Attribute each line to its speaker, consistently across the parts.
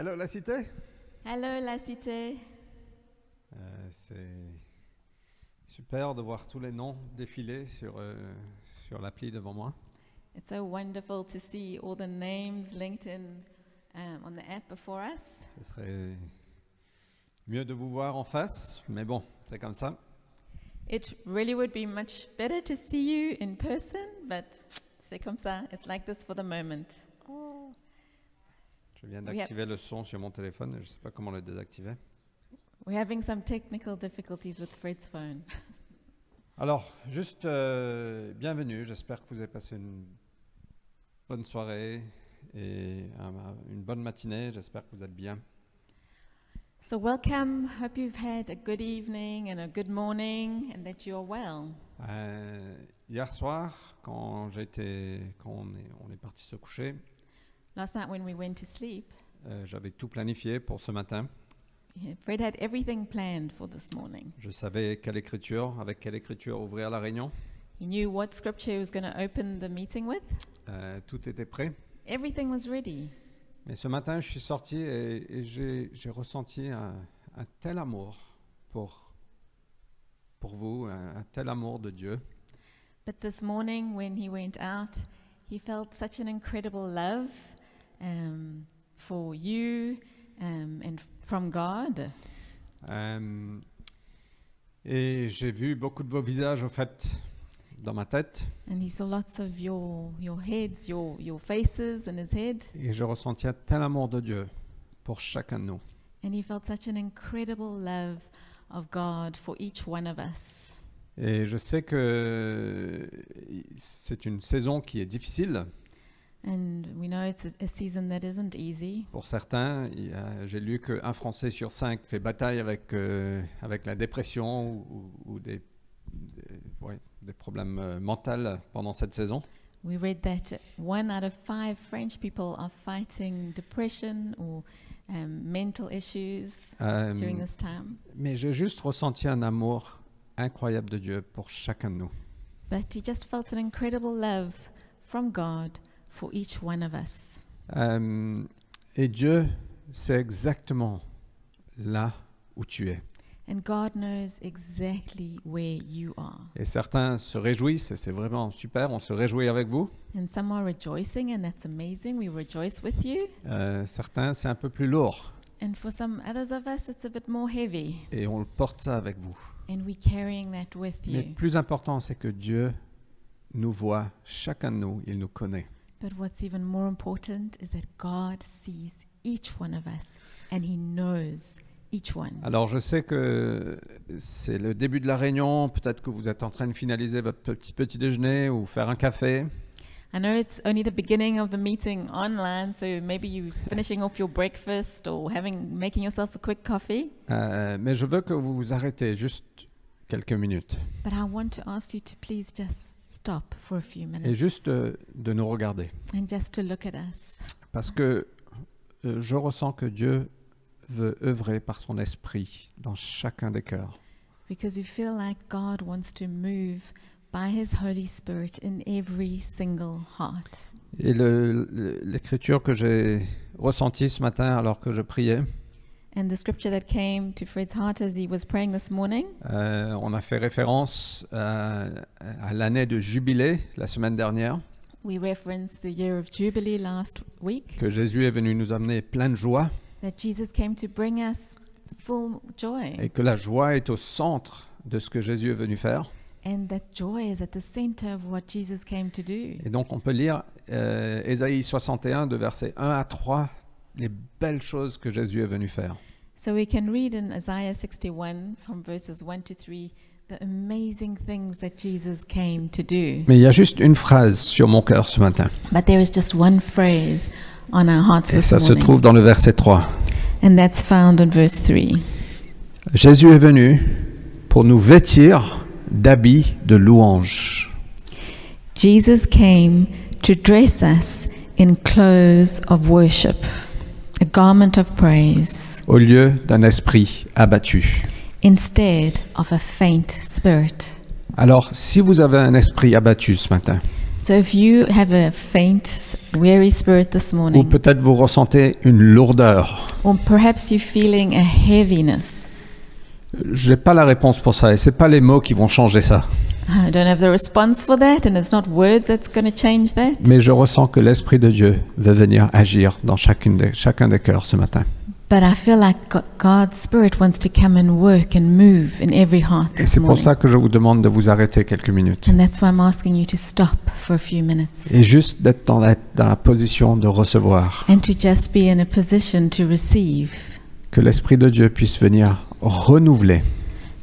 Speaker 1: Hello la cité.
Speaker 2: Hello, la cité.
Speaker 1: C'est super de voir tous les noms défiler sur l'appli devant moi.
Speaker 2: It's so wonderful to see all the names linked in on the app before us.
Speaker 1: Ce serait mieux de vous voir en face, mais bon, c'est comme ça.
Speaker 2: It really would be much better to see you in person, but c'est comme ça. It's like this for the moment.
Speaker 1: Je viens d'activer le son sur mon téléphone, je ne sais pas comment le désactiver.
Speaker 2: We're having some technical difficulties with Fred's phone.
Speaker 1: Alors, juste bienvenue, j'espère que vous avez passé une bonne soirée et une bonne matinée, j'espère que vous êtes bien.
Speaker 2: So welcome, hope you've had a good evening and a good morning and that you're well.
Speaker 1: Hier soir, quand on est parti se coucher,
Speaker 2: Last night when we went to sleep,
Speaker 1: j'avais tout planifié pour ce matin.
Speaker 2: Fred had everything planned for this morning.
Speaker 1: Je savais avec quelle écriture ouvrir la réunion.
Speaker 2: He knew what scripture he was going to open the meeting with.
Speaker 1: Tout était prêt.
Speaker 2: Everything was ready.
Speaker 1: Mais ce matin, je suis sorti et j'ai ressenti un tel amour pour vous, un tel amour de Dieu.
Speaker 2: But this morning when he went out, he felt such an incredible love for you and from God.
Speaker 1: Et j'ai vu beaucoup de vos visages, au fait, dans ma tête.
Speaker 2: And he saw lots of your heads, your faces in his head.
Speaker 1: Et je ressentis un tel amour de Dieu pour chacun de nous.
Speaker 2: And he felt such an incredible love of God for each one of us.
Speaker 1: Et je sais que c'est une saison qui est difficile.
Speaker 2: And we know it's a season that isn't easy.
Speaker 1: Pour certains, j'ai lu qu'un Français sur 5 fait bataille avec la dépression ou des problèmes mentaux pendant cette saison.
Speaker 2: We read that 1 out of 5 French people are fighting depression or mental issues during this time.
Speaker 1: Mais j'ai juste ressenti un amour incroyable de Dieu pour chacun de nous.
Speaker 2: But he just felt an incredible love from God for each one of us.
Speaker 1: Et Dieu sait exactement là où tu es.
Speaker 2: And God knows exactly where you are.
Speaker 1: Et certains se réjouissent, et c'est vraiment super, on se réjouit avec vous.
Speaker 2: And some are rejoicing, and that's amazing. We rejoice with you.
Speaker 1: Certains, c'est un peu plus lourd,
Speaker 2: And for some others of us, it's a bit more heavy.
Speaker 1: et on le porte ça avec vous.
Speaker 2: And we're carrying that with
Speaker 1: Mais
Speaker 2: you.
Speaker 1: plus important, c'est que Dieu nous voit, chacun de nous, il nous connaît.
Speaker 2: But what's even more important is that God sees each one of us, and He knows each one.
Speaker 1: Alors je sais que c'est le début de la réunion, peut-être que vous êtes en train de finaliser votre petit déjeuner ou faire un café.
Speaker 2: I know it's only the beginning of the meeting online, so maybe you're finishing off your breakfast or making yourself a quick coffee.
Speaker 1: Mais je veux que vous vous arrêtez juste quelques minutes
Speaker 2: But I want to ask you to please just stop for a few
Speaker 1: et
Speaker 2: minutes
Speaker 1: juste de nous regarder.
Speaker 2: and just to look at us.
Speaker 1: Parce que je ressens que Dieu veut œuvrer par son esprit dans chacun des cœurs.
Speaker 2: Because we feel like God wants to move by His Holy Spirit in every single heart.
Speaker 1: Et l'écriture que j'ai ressentie ce matin alors que je priais,
Speaker 2: And the scripture that came to Fred's heart as he was praying this morning,
Speaker 1: on a fait référence à l'année de Jubilé la semaine dernière,
Speaker 2: we referenced the year of Jubilee last week,
Speaker 1: que Jésus est venu nous amener plein de joie
Speaker 2: that Jesus came to bring us full joy,
Speaker 1: et que la joie est au centre de ce que Jésus est venu faire.
Speaker 2: and that joy is at the center of what Jesus came to do.
Speaker 1: Et donc on peut lire Ésaïe 61 de versets 1 à 3, les belles choses que Jésus est venu faire.
Speaker 2: So we can read in Isaiah 61 from verses 1 to 3 the amazing things that Jesus came to do.
Speaker 1: Mais il y a juste une phrase sur mon cœur ce matin.
Speaker 2: But there is just one phrase on our hearts
Speaker 1: Et
Speaker 2: this
Speaker 1: ça se
Speaker 2: morning,
Speaker 1: trouve dans le verset 3.
Speaker 2: and that's found in verse 3.
Speaker 1: Jésus est venu pour nous vêtir d'habits de louange.
Speaker 2: Jesus came to dress us in clothes of worship, a garment of praise,
Speaker 1: Au lieu d'un esprit abattu.
Speaker 2: instead of a faint spirit.
Speaker 1: Alors, si vous avez un esprit abattu ce matin,
Speaker 2: So if you have a faint, weary spirit this
Speaker 1: ou
Speaker 2: morning,
Speaker 1: peut-être vous ressentez une lourdeur,
Speaker 2: or perhaps you're feeling a heaviness,
Speaker 1: j'ai pas la réponse pour ça et c'est pas les mots qui vont changer ça.
Speaker 2: I don't have the response for that, and it's not words that's going to change that.
Speaker 1: Mais je ressens que l'Esprit de Dieu veut venir agir dans chacun des cœurs ce matin.
Speaker 2: But I feel like God's Spirit wants to come and work and move in every heart
Speaker 1: Et
Speaker 2: this
Speaker 1: c'est pour
Speaker 2: morning.
Speaker 1: ça que je vous demande de vous arrêter quelques minutes.
Speaker 2: And that's why I'm asking you to stop for a few minutes
Speaker 1: Et juste d'être dans la position de recevoir.
Speaker 2: and to just be in a position to receive.
Speaker 1: Que l'Esprit de Dieu puisse venir renouveler,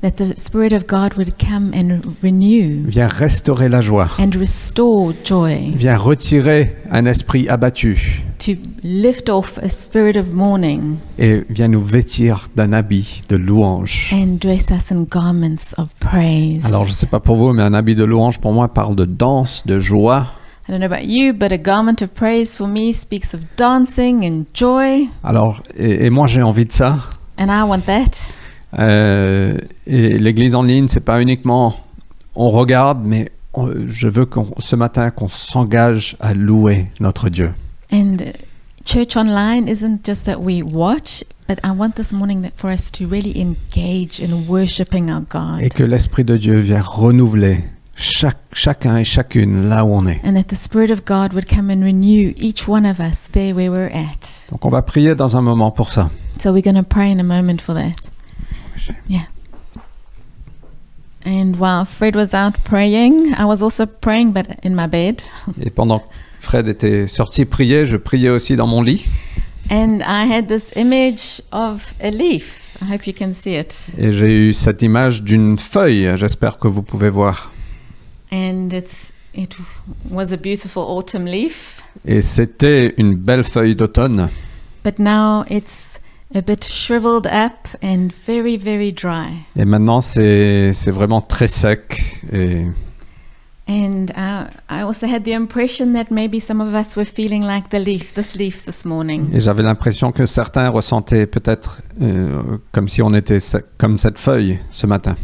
Speaker 2: That the Spirit of God would come and renew
Speaker 1: vient restaurer la joie,
Speaker 2: and restore joy,
Speaker 1: vient retirer un esprit abattu
Speaker 2: to lift off a spirit of mourning
Speaker 1: et vient nous vêtir d'un habit de louange.
Speaker 2: and dress us in garments of praise.
Speaker 1: Alors je ne sais pas pour vous, mais un habit de louange pour moi parle de danse, de joie.
Speaker 2: I don't know about you, but a garment of praise for me speaks of dancing and joy,
Speaker 1: Alors, et moi j'ai envie de ça.
Speaker 2: and I want that.
Speaker 1: Et l'église en ligne, c'est pas uniquement on regarde, mais je veux ce matin qu'on s'engage à louer notre Dieu.
Speaker 2: And church online isn't just that we watch, but I want this morning that for us to really engage in worshiping our God.
Speaker 1: Et que l'Esprit de Dieu vienne renouveler chacun et chacune là où on est.
Speaker 2: And that the Spirit of God would come and renew each one of us there where we're at.
Speaker 1: Donc on va prier dans un moment pour ça.
Speaker 2: So we're going to pray in a moment for that. Yeah. And while Fred was out praying, I was also praying, but in my bed.
Speaker 1: Et pendant que Fred était sorti prier, je priais aussi dans mon lit.
Speaker 2: And I had this image of a leaf. I hope you can see it.
Speaker 1: Et j'ai eu cette image d'une feuille, j'espère que vous pouvez voir.
Speaker 2: And it was a beautiful autumn leaf.
Speaker 1: Et c'était une belle feuille d'automne.
Speaker 2: But now it's a bit shriveled up and very, very dry.
Speaker 1: Et maintenant, c'est vraiment très sec.
Speaker 2: And I also had the impression that maybe some of us were feeling like this leaf this morning.
Speaker 1: Et j'avais l'impression que certains ressentaient peut-être comme si on était comme cette feuille ce matin.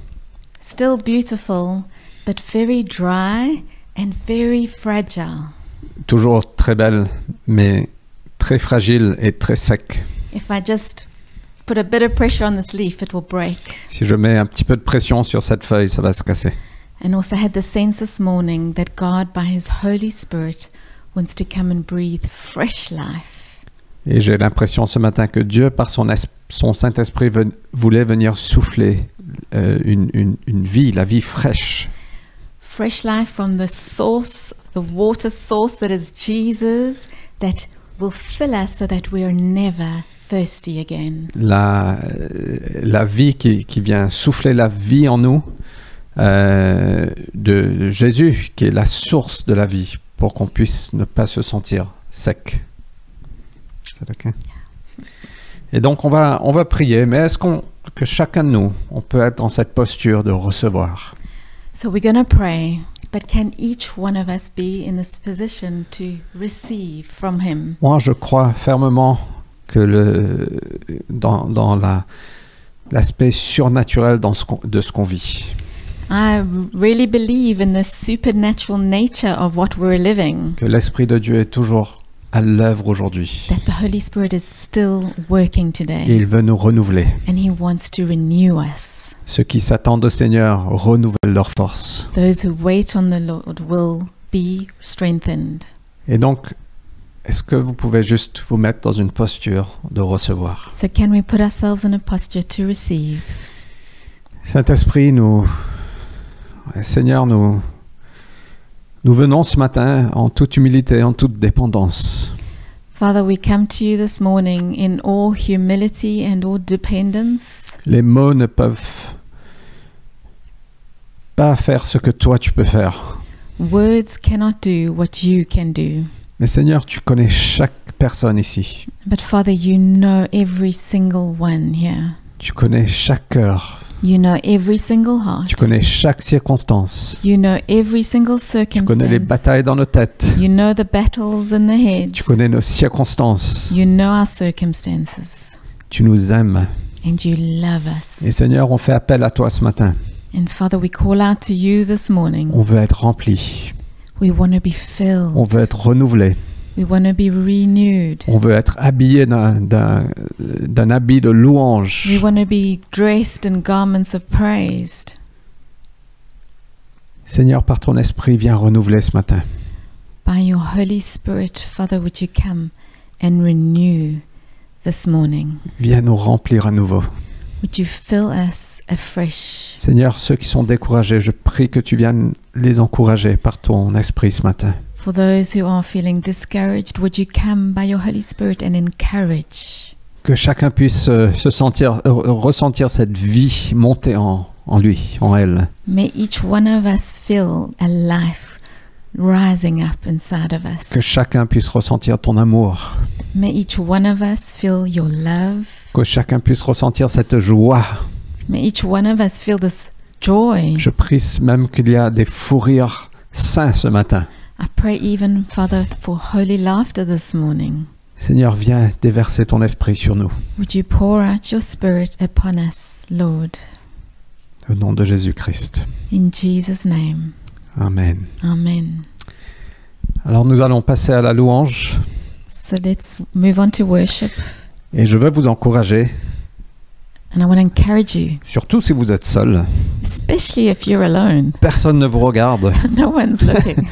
Speaker 2: Still beautiful, but very dry and very fragile.
Speaker 1: Toujours très belle, mais très fragile et très sec.
Speaker 2: If I just put a bit of pressure on this leaf, it will break.
Speaker 1: Si je mets un petit peu de pression sur cette feuille, ça va se casser.
Speaker 2: And also had the sense this morning that God, by His Holy Spirit, wants to come and breathe fresh life.
Speaker 1: Et j'ai l'impression ce matin que Dieu, par son Saint-Esprit, voulait venir souffler une vie, la vie fraîche.
Speaker 2: Fresh life from the source, the water source that is Jesus, that will fill us so that we are never thirsty again.
Speaker 1: La vie qui vient souffler la vie en nous, de Jésus, qui est la source de la vie, pour qu'on puisse ne pas se sentir sec. C'est OK? Et donc on va prier, mais est-ce que chacun de nous, on peut être dans cette posture de recevoir?
Speaker 2: So we're going to pray, but can each one of us be in this position to receive from Him?
Speaker 1: Moi, je crois fermement que dans l'aspect surnaturel de ce qu'on vit.
Speaker 2: I really believe in the supernatural nature of what we're living.
Speaker 1: Que l'Esprit de Dieu est toujours à l'œuvre aujourd'hui.
Speaker 2: That the Holy Spirit is still working today.
Speaker 1: Et il veut nous renouveler.
Speaker 2: And He wants to renew us.
Speaker 1: Ceux qui s'attendent au Seigneur renouvellent leur force.
Speaker 2: Those who wait on the Lord will be strengthened.
Speaker 1: Et donc, est-ce que vous pouvez juste vous mettre dans une posture de recevoir?
Speaker 2: So can we put ourselves in a posture to receive?
Speaker 1: Saint-Esprit, Seigneur, nous venons ce matin en toute humilité, en toute dépendance.
Speaker 2: Father, we come to you this morning in all humility and all dependence.
Speaker 1: Les mots ne peuvent pas faire ce que toi tu peux faire.
Speaker 2: Words cannot do what you can do.
Speaker 1: Mais Seigneur, tu connais chaque personne ici.
Speaker 2: But Father, you know every single one here.
Speaker 1: Tu connais chaque cœur.
Speaker 2: You know every single heart.
Speaker 1: Tu connais chaque circonstance.
Speaker 2: You know every single
Speaker 1: Tu
Speaker 2: circumstance.
Speaker 1: connais les batailles dans nos têtes.
Speaker 2: You know the battles in the heads.
Speaker 1: Tu connais nos circonstances.
Speaker 2: You know our circumstances.
Speaker 1: Tu nous aimes.
Speaker 2: And you love us.
Speaker 1: Et Seigneur, on fait appel à toi ce matin.
Speaker 2: And Father, we call out to you this morning.
Speaker 1: On veut être remplis.
Speaker 2: We want to be filled.
Speaker 1: On veut être renouvelé.
Speaker 2: We want to be renewed.
Speaker 1: On veut être habillé d'un habit de louange.
Speaker 2: We want to be dressed in garments of praise.
Speaker 1: Seigneur, par ton esprit, viens renouveler ce matin.
Speaker 2: By your Holy Spirit, Father, would you come and renew this morning?
Speaker 1: Viens nous remplir à nouveau.
Speaker 2: Would you fill us afresh?
Speaker 1: Seigneur, ceux qui sont découragés, je prie que tu viennes les encourager par ton esprit ce matin.
Speaker 2: For those who are feeling discouraged, would you come by your Holy Spirit and encourage?
Speaker 1: Que chacun puisse ressentir cette vie monter en lui, en elle.
Speaker 2: May each one of us feel a life rising up inside of us.
Speaker 1: Que chacun puisse ressentir ton amour.
Speaker 2: May each one of us feel your love.
Speaker 1: Que chacun puisse ressentir cette joie.
Speaker 2: May each one of us feel this joy.
Speaker 1: Je prie même qu'il y a des fous rires saints ce matin.
Speaker 2: I pray even, Father, for holy laughter this morning.
Speaker 1: Seigneur, viens déverser ton esprit sur nous.
Speaker 2: Would you pour out your Spirit upon us, Lord?
Speaker 1: Au nom de Jésus-Christ.
Speaker 2: In Jesus' name.
Speaker 1: Amen.
Speaker 2: Amen.
Speaker 1: Alors nous allons passer à la louange.
Speaker 2: So let's move on to worship.
Speaker 1: Et je veux vous encourager,
Speaker 2: And I want to encourage you,
Speaker 1: surtout si vous êtes seul.
Speaker 2: especially if you're alone.
Speaker 1: Personne ne vous regarde.
Speaker 2: No one's looking.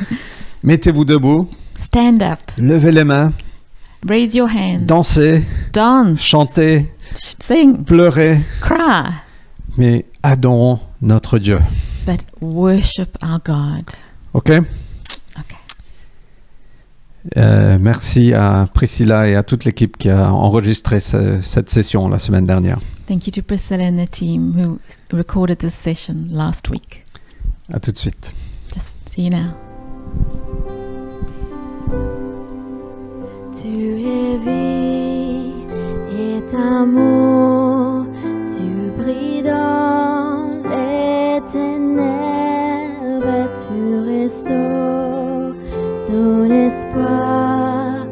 Speaker 1: Mettez-vous debout,
Speaker 2: Stand up.
Speaker 1: levez les mains,
Speaker 2: Raise your hands.
Speaker 1: dansez,
Speaker 2: Dance.
Speaker 1: chantez,
Speaker 2: Sing.
Speaker 1: pleurez,
Speaker 2: Cry.
Speaker 1: mais adorons notre Dieu.
Speaker 2: But worship our God.
Speaker 1: OK?
Speaker 2: Okay.
Speaker 1: Merci à Priscilla et à toute l'équipe qui a enregistré cette session la semaine dernière.
Speaker 2: Thank you to Priscilla and the team who recorded this session last week.
Speaker 1: À tout de suite.
Speaker 2: Just see you now.
Speaker 3: Tu es vie et amour, tu brilles dans les ténèbres, tu restaures ton espoir à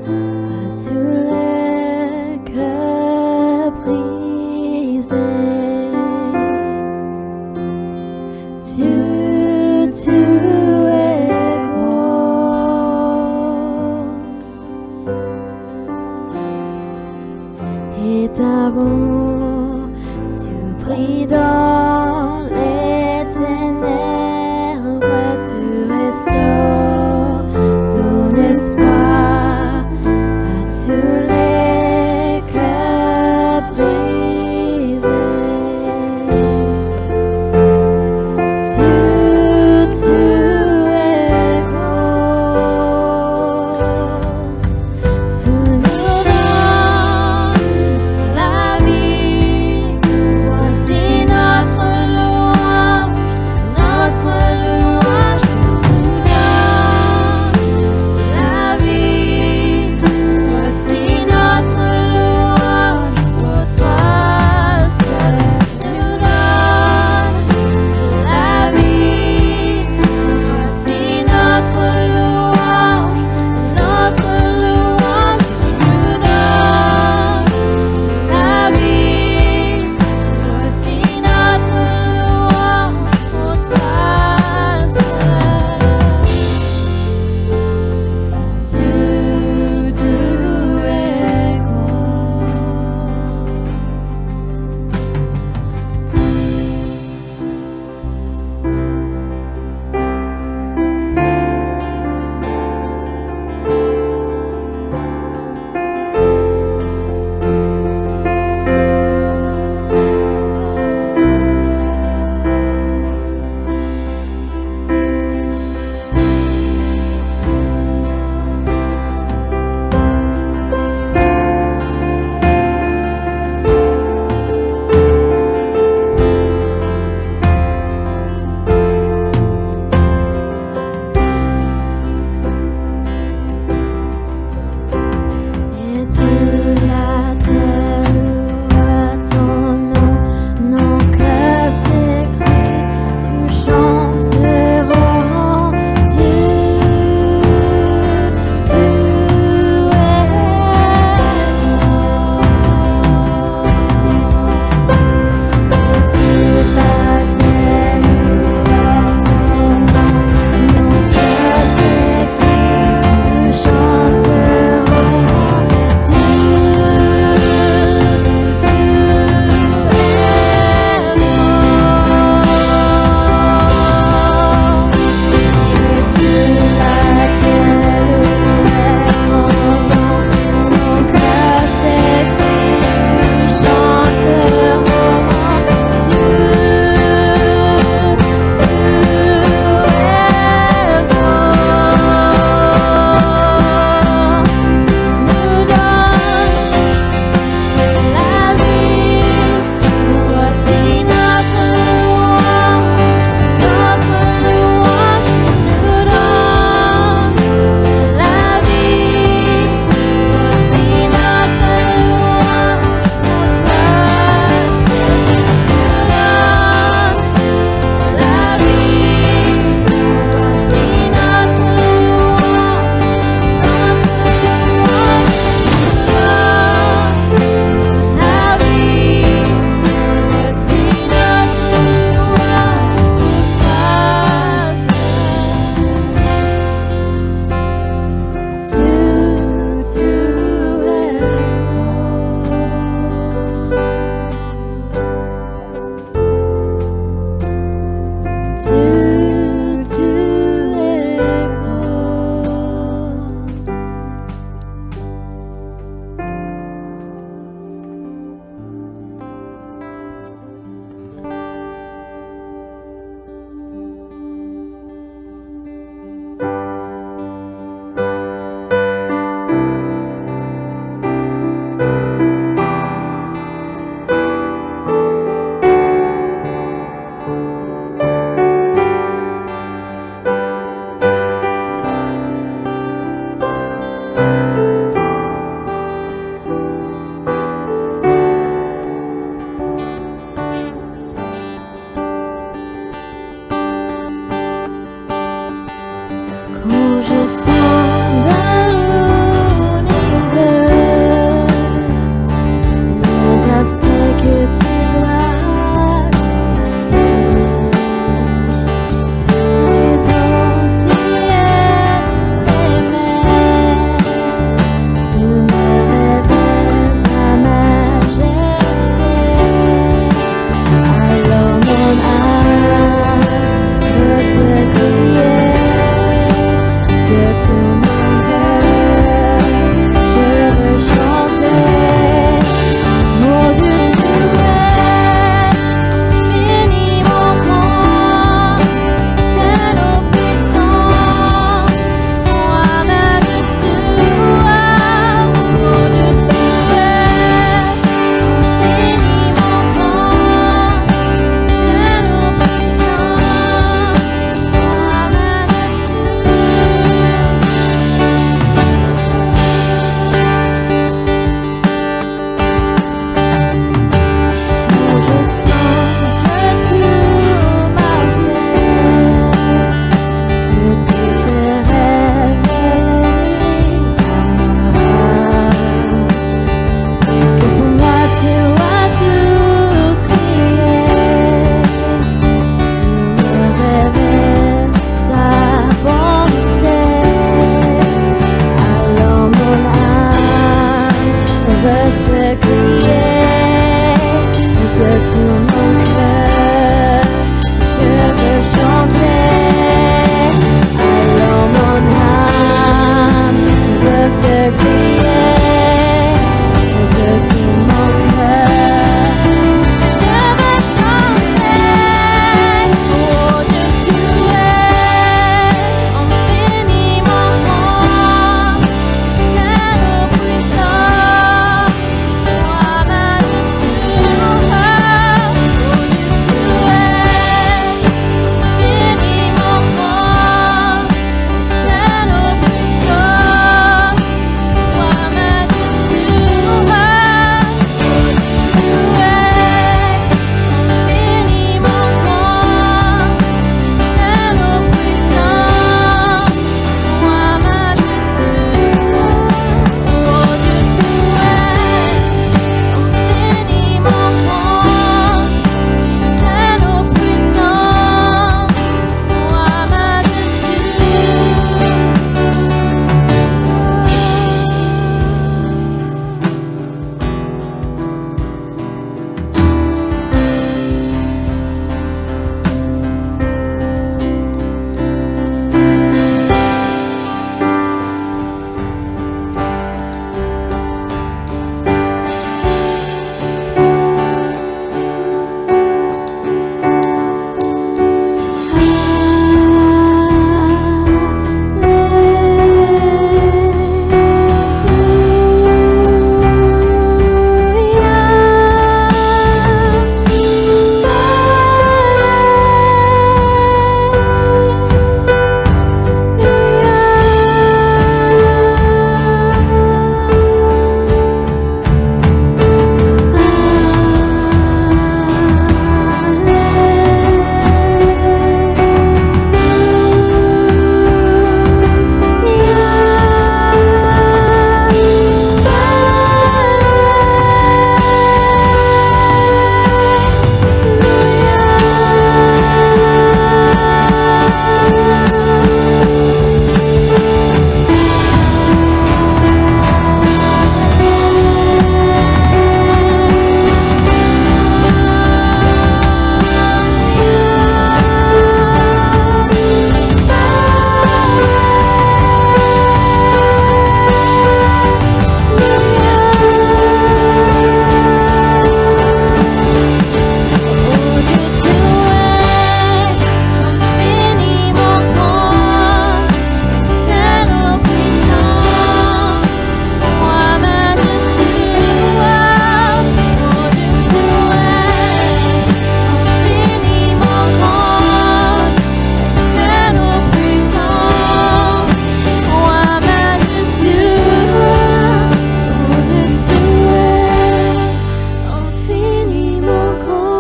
Speaker 3: tous les cœurs brisés. Tu es grand. Et d'amour, tu brilles dans de tout mon cœur, je veux chanter. Alors mon âme veut se crier de tout mon cœur. Je veux chanter. Oh Dieu, tu es infiniment grand, tellement puissant. Toi, majesté, mon cœur. Oh Dieu, tu es infiniment grand, tellement puissant. Toi, majesté, mon cœur. Oh Dieu, tu es infiniment grand,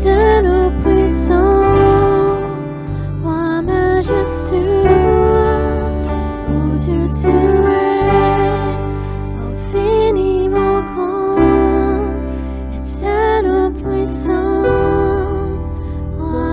Speaker 3: tellement puissant. Toi, majesté, oh Dieu, tu es infiniment grand, tellement puissant. Toi,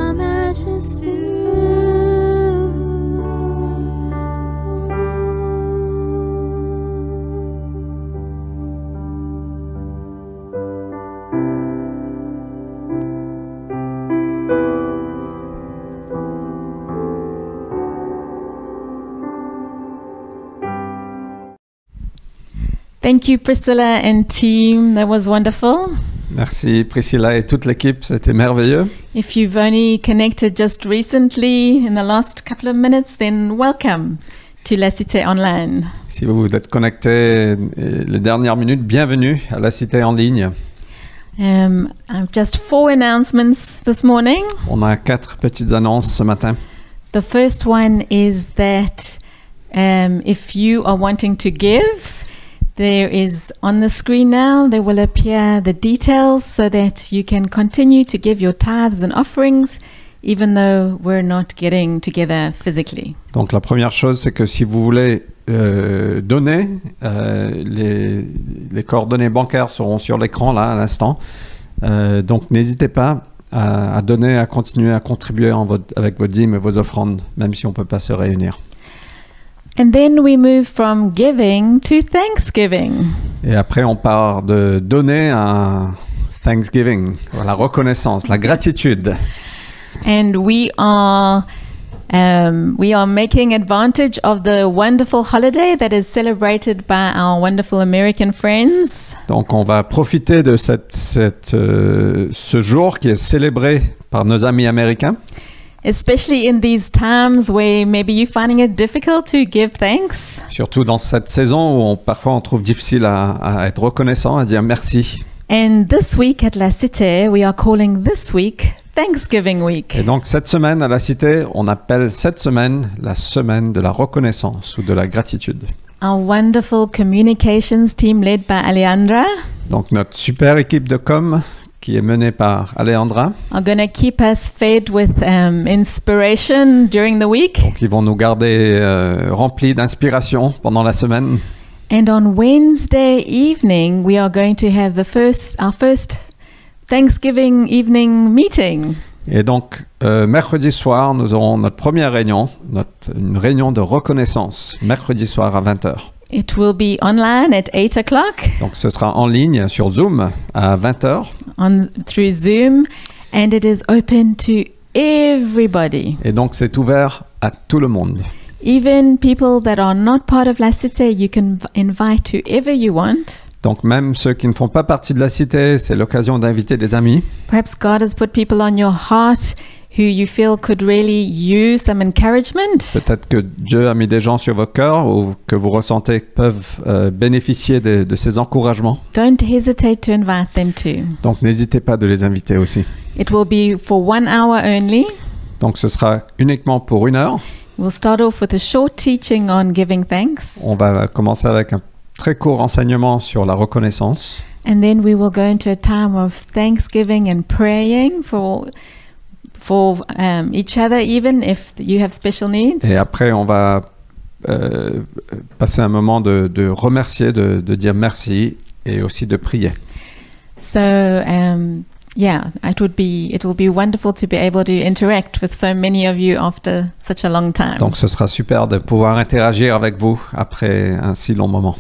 Speaker 2: Thank you, Priscilla and team. That was wonderful.
Speaker 1: Merci Priscilla et toute l'équipe, c'était merveilleux.
Speaker 2: If you've only connected just recently in the last couple of minutes, then welcome to La Cité Online.
Speaker 1: Si vous vous êtes connectés les dernières minutes, bienvenue à la Cité en ligne.
Speaker 2: I've just 4 announcements this morning.
Speaker 1: On a 4 petites annonces ce matin.
Speaker 2: The first one is that if you are wanting to give, there is on the screen now, there will appear the details so that you can continue to give your tithes and offerings even though we're not getting together physically.
Speaker 1: Donc la première chose, c'est que si vous voulez donner, les coordonnées bancaires seront sur l'écran là à l'instant. Donc n'hésitez pas à donner, à continuer à contribuer avec vos dîmes et vos offrandes, même si on ne peut pas se réunir.
Speaker 2: And then we move from giving to thanksgiving.
Speaker 1: Et après, on part de donner à Thanksgiving, la reconnaissance, la gratitude.
Speaker 2: And we are making advantage of the wonderful holiday that is celebrated by our wonderful American friends.
Speaker 1: Donc on va profiter de ce jour qui est célébré par nos amis américains,
Speaker 2: Especially in these times where maybe you're finding it difficult to give thanks.
Speaker 1: surtout dans cette saison où parfois on trouve difficile à être reconnaissant, à dire merci.
Speaker 2: And this week at La Cité, we are calling this week Thanksgiving Week.
Speaker 1: Et donc cette semaine à la Cité, on appelle cette semaine la semaine de la reconnaissance ou de la gratitude.
Speaker 2: Our wonderful communications team led by Alejandra
Speaker 1: Donc notre super équipe de com qui est menée par Alejandra,
Speaker 2: are going to keep us fed with inspiration during the week.
Speaker 1: qui vont nous garder remplis d'inspiration pendant la semaine.
Speaker 2: And on Wednesday evening, we are going to have our first Thanksgiving evening meeting.
Speaker 1: Et donc mercredi soir, nous aurons notre première réunion, une réunion de reconnaissance, mercredi soir à 20h.
Speaker 2: It will be online at 8 o'clock
Speaker 1: Donc ce sera en ligne sur Zoom à 20h.
Speaker 2: through Zoom, and it is open to everybody.
Speaker 1: Et donc c'est ouvert à tout le monde.
Speaker 2: Even people that are not part of La Cité, you can invite whoever you want.
Speaker 1: Donc même ceux qui ne font pas partie de la Cité, c'est l'occasion d'inviter des amis.
Speaker 2: Perhaps God has put people on your heart who you feel could really use some encouragement.
Speaker 1: Peut-être que Dieu a mis des gens sur vos cœurs ou que vous ressentez peuvent bénéficier de ces encouragements.
Speaker 2: Don't hesitate to invite them too.
Speaker 1: Donc n'hésitez pas de les inviter aussi.
Speaker 2: It will be for 1 hour only.
Speaker 1: Donc ce sera uniquement pour 1 heure.
Speaker 2: We'll start off with a short teaching on giving thanks,
Speaker 1: On va commencer avec un très court enseignement sur la reconnaissance.
Speaker 2: and then we will go into a time of thanksgiving and praying for each other, even if you have special needs.
Speaker 1: Et après, on va passer un moment de remercier, de dire merci et aussi de prier.
Speaker 2: So yeah, it will be wonderful to be able to interact with so many of you after such a long time.
Speaker 1: Donc ce sera super de pouvoir interagir avec vous après un si long moment.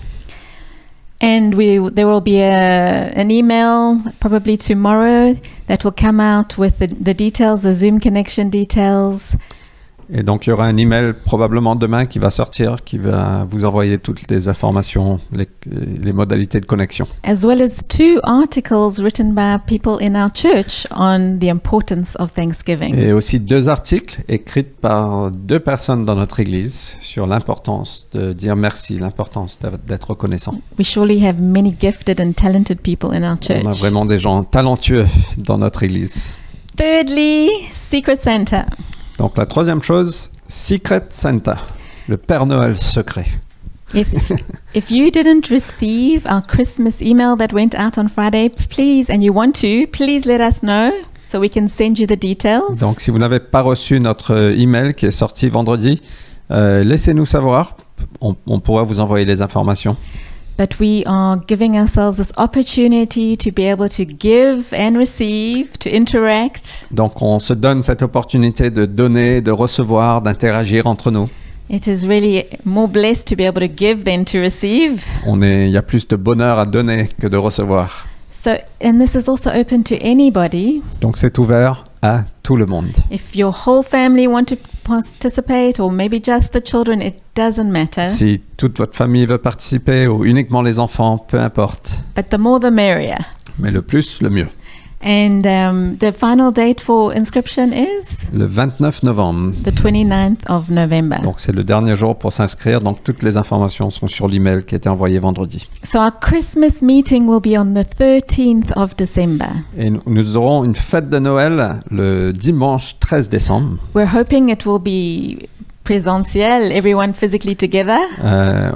Speaker 2: And there will be an email probably tomorrow that will come out with the details, the Zoom connection details.
Speaker 1: Et donc il y aura un email probablement demain qui va sortir, qui va vous envoyer toutes les informations, les modalités de connexion.
Speaker 2: As well as 2 articles written by people in our church on the importance of Thanksgiving.
Speaker 1: Et aussi 2 articles écrits par 2 personnes dans notre église sur l'importance de dire merci, l'importance d'être reconnaissant.
Speaker 2: We surely have many gifted and talented people in our church.
Speaker 1: On a vraiment des gens talentueux dans notre église.
Speaker 2: Thirdly, Secret Santa.
Speaker 1: Donc la troisième chose, Secret Santa, le Père Noël secret.
Speaker 2: If you didn't receive our Christmas email that went out on Friday, please, and you want to, please let us know so we can send you the details.
Speaker 1: Donc si vous n'avez pas reçu notre email qui est sorti vendredi, laissez-nous savoir, on pourra vous envoyer les informations.
Speaker 2: But we are giving ourselves this opportunity to be able to give and receive, to interact.
Speaker 1: Donc on se donne cette opportunité de donner, de recevoir, d'interagir entre nous.
Speaker 2: It is really more blessed to be able to give than to receive.
Speaker 1: Il y a plus de bonheur à donner que de recevoir.
Speaker 2: So, and this is also open to anybody.
Speaker 1: Donc c'est ouvert à tout le monde.
Speaker 2: If your whole family want to participate, or maybe just the children, it doesn't matter.
Speaker 1: Si toute votre famille veut participer ou uniquement les enfants, peu importe.
Speaker 2: But the more the merrier.
Speaker 1: Mais le plus, le mieux.
Speaker 2: And the final date for inscription is
Speaker 1: Le 29 novembre.
Speaker 2: the 29th of November.
Speaker 1: Donc c'est le dernier jour pour s'inscrire. Donc toutes les informations sont sur l'email qui a été envoyé vendredi.
Speaker 2: So our Christmas meeting will be on the 13th of December.
Speaker 1: Et nous aurons une fête de Noël le dimanche 13 décembre.
Speaker 2: We're hoping it will be présentiel, everyone physically together.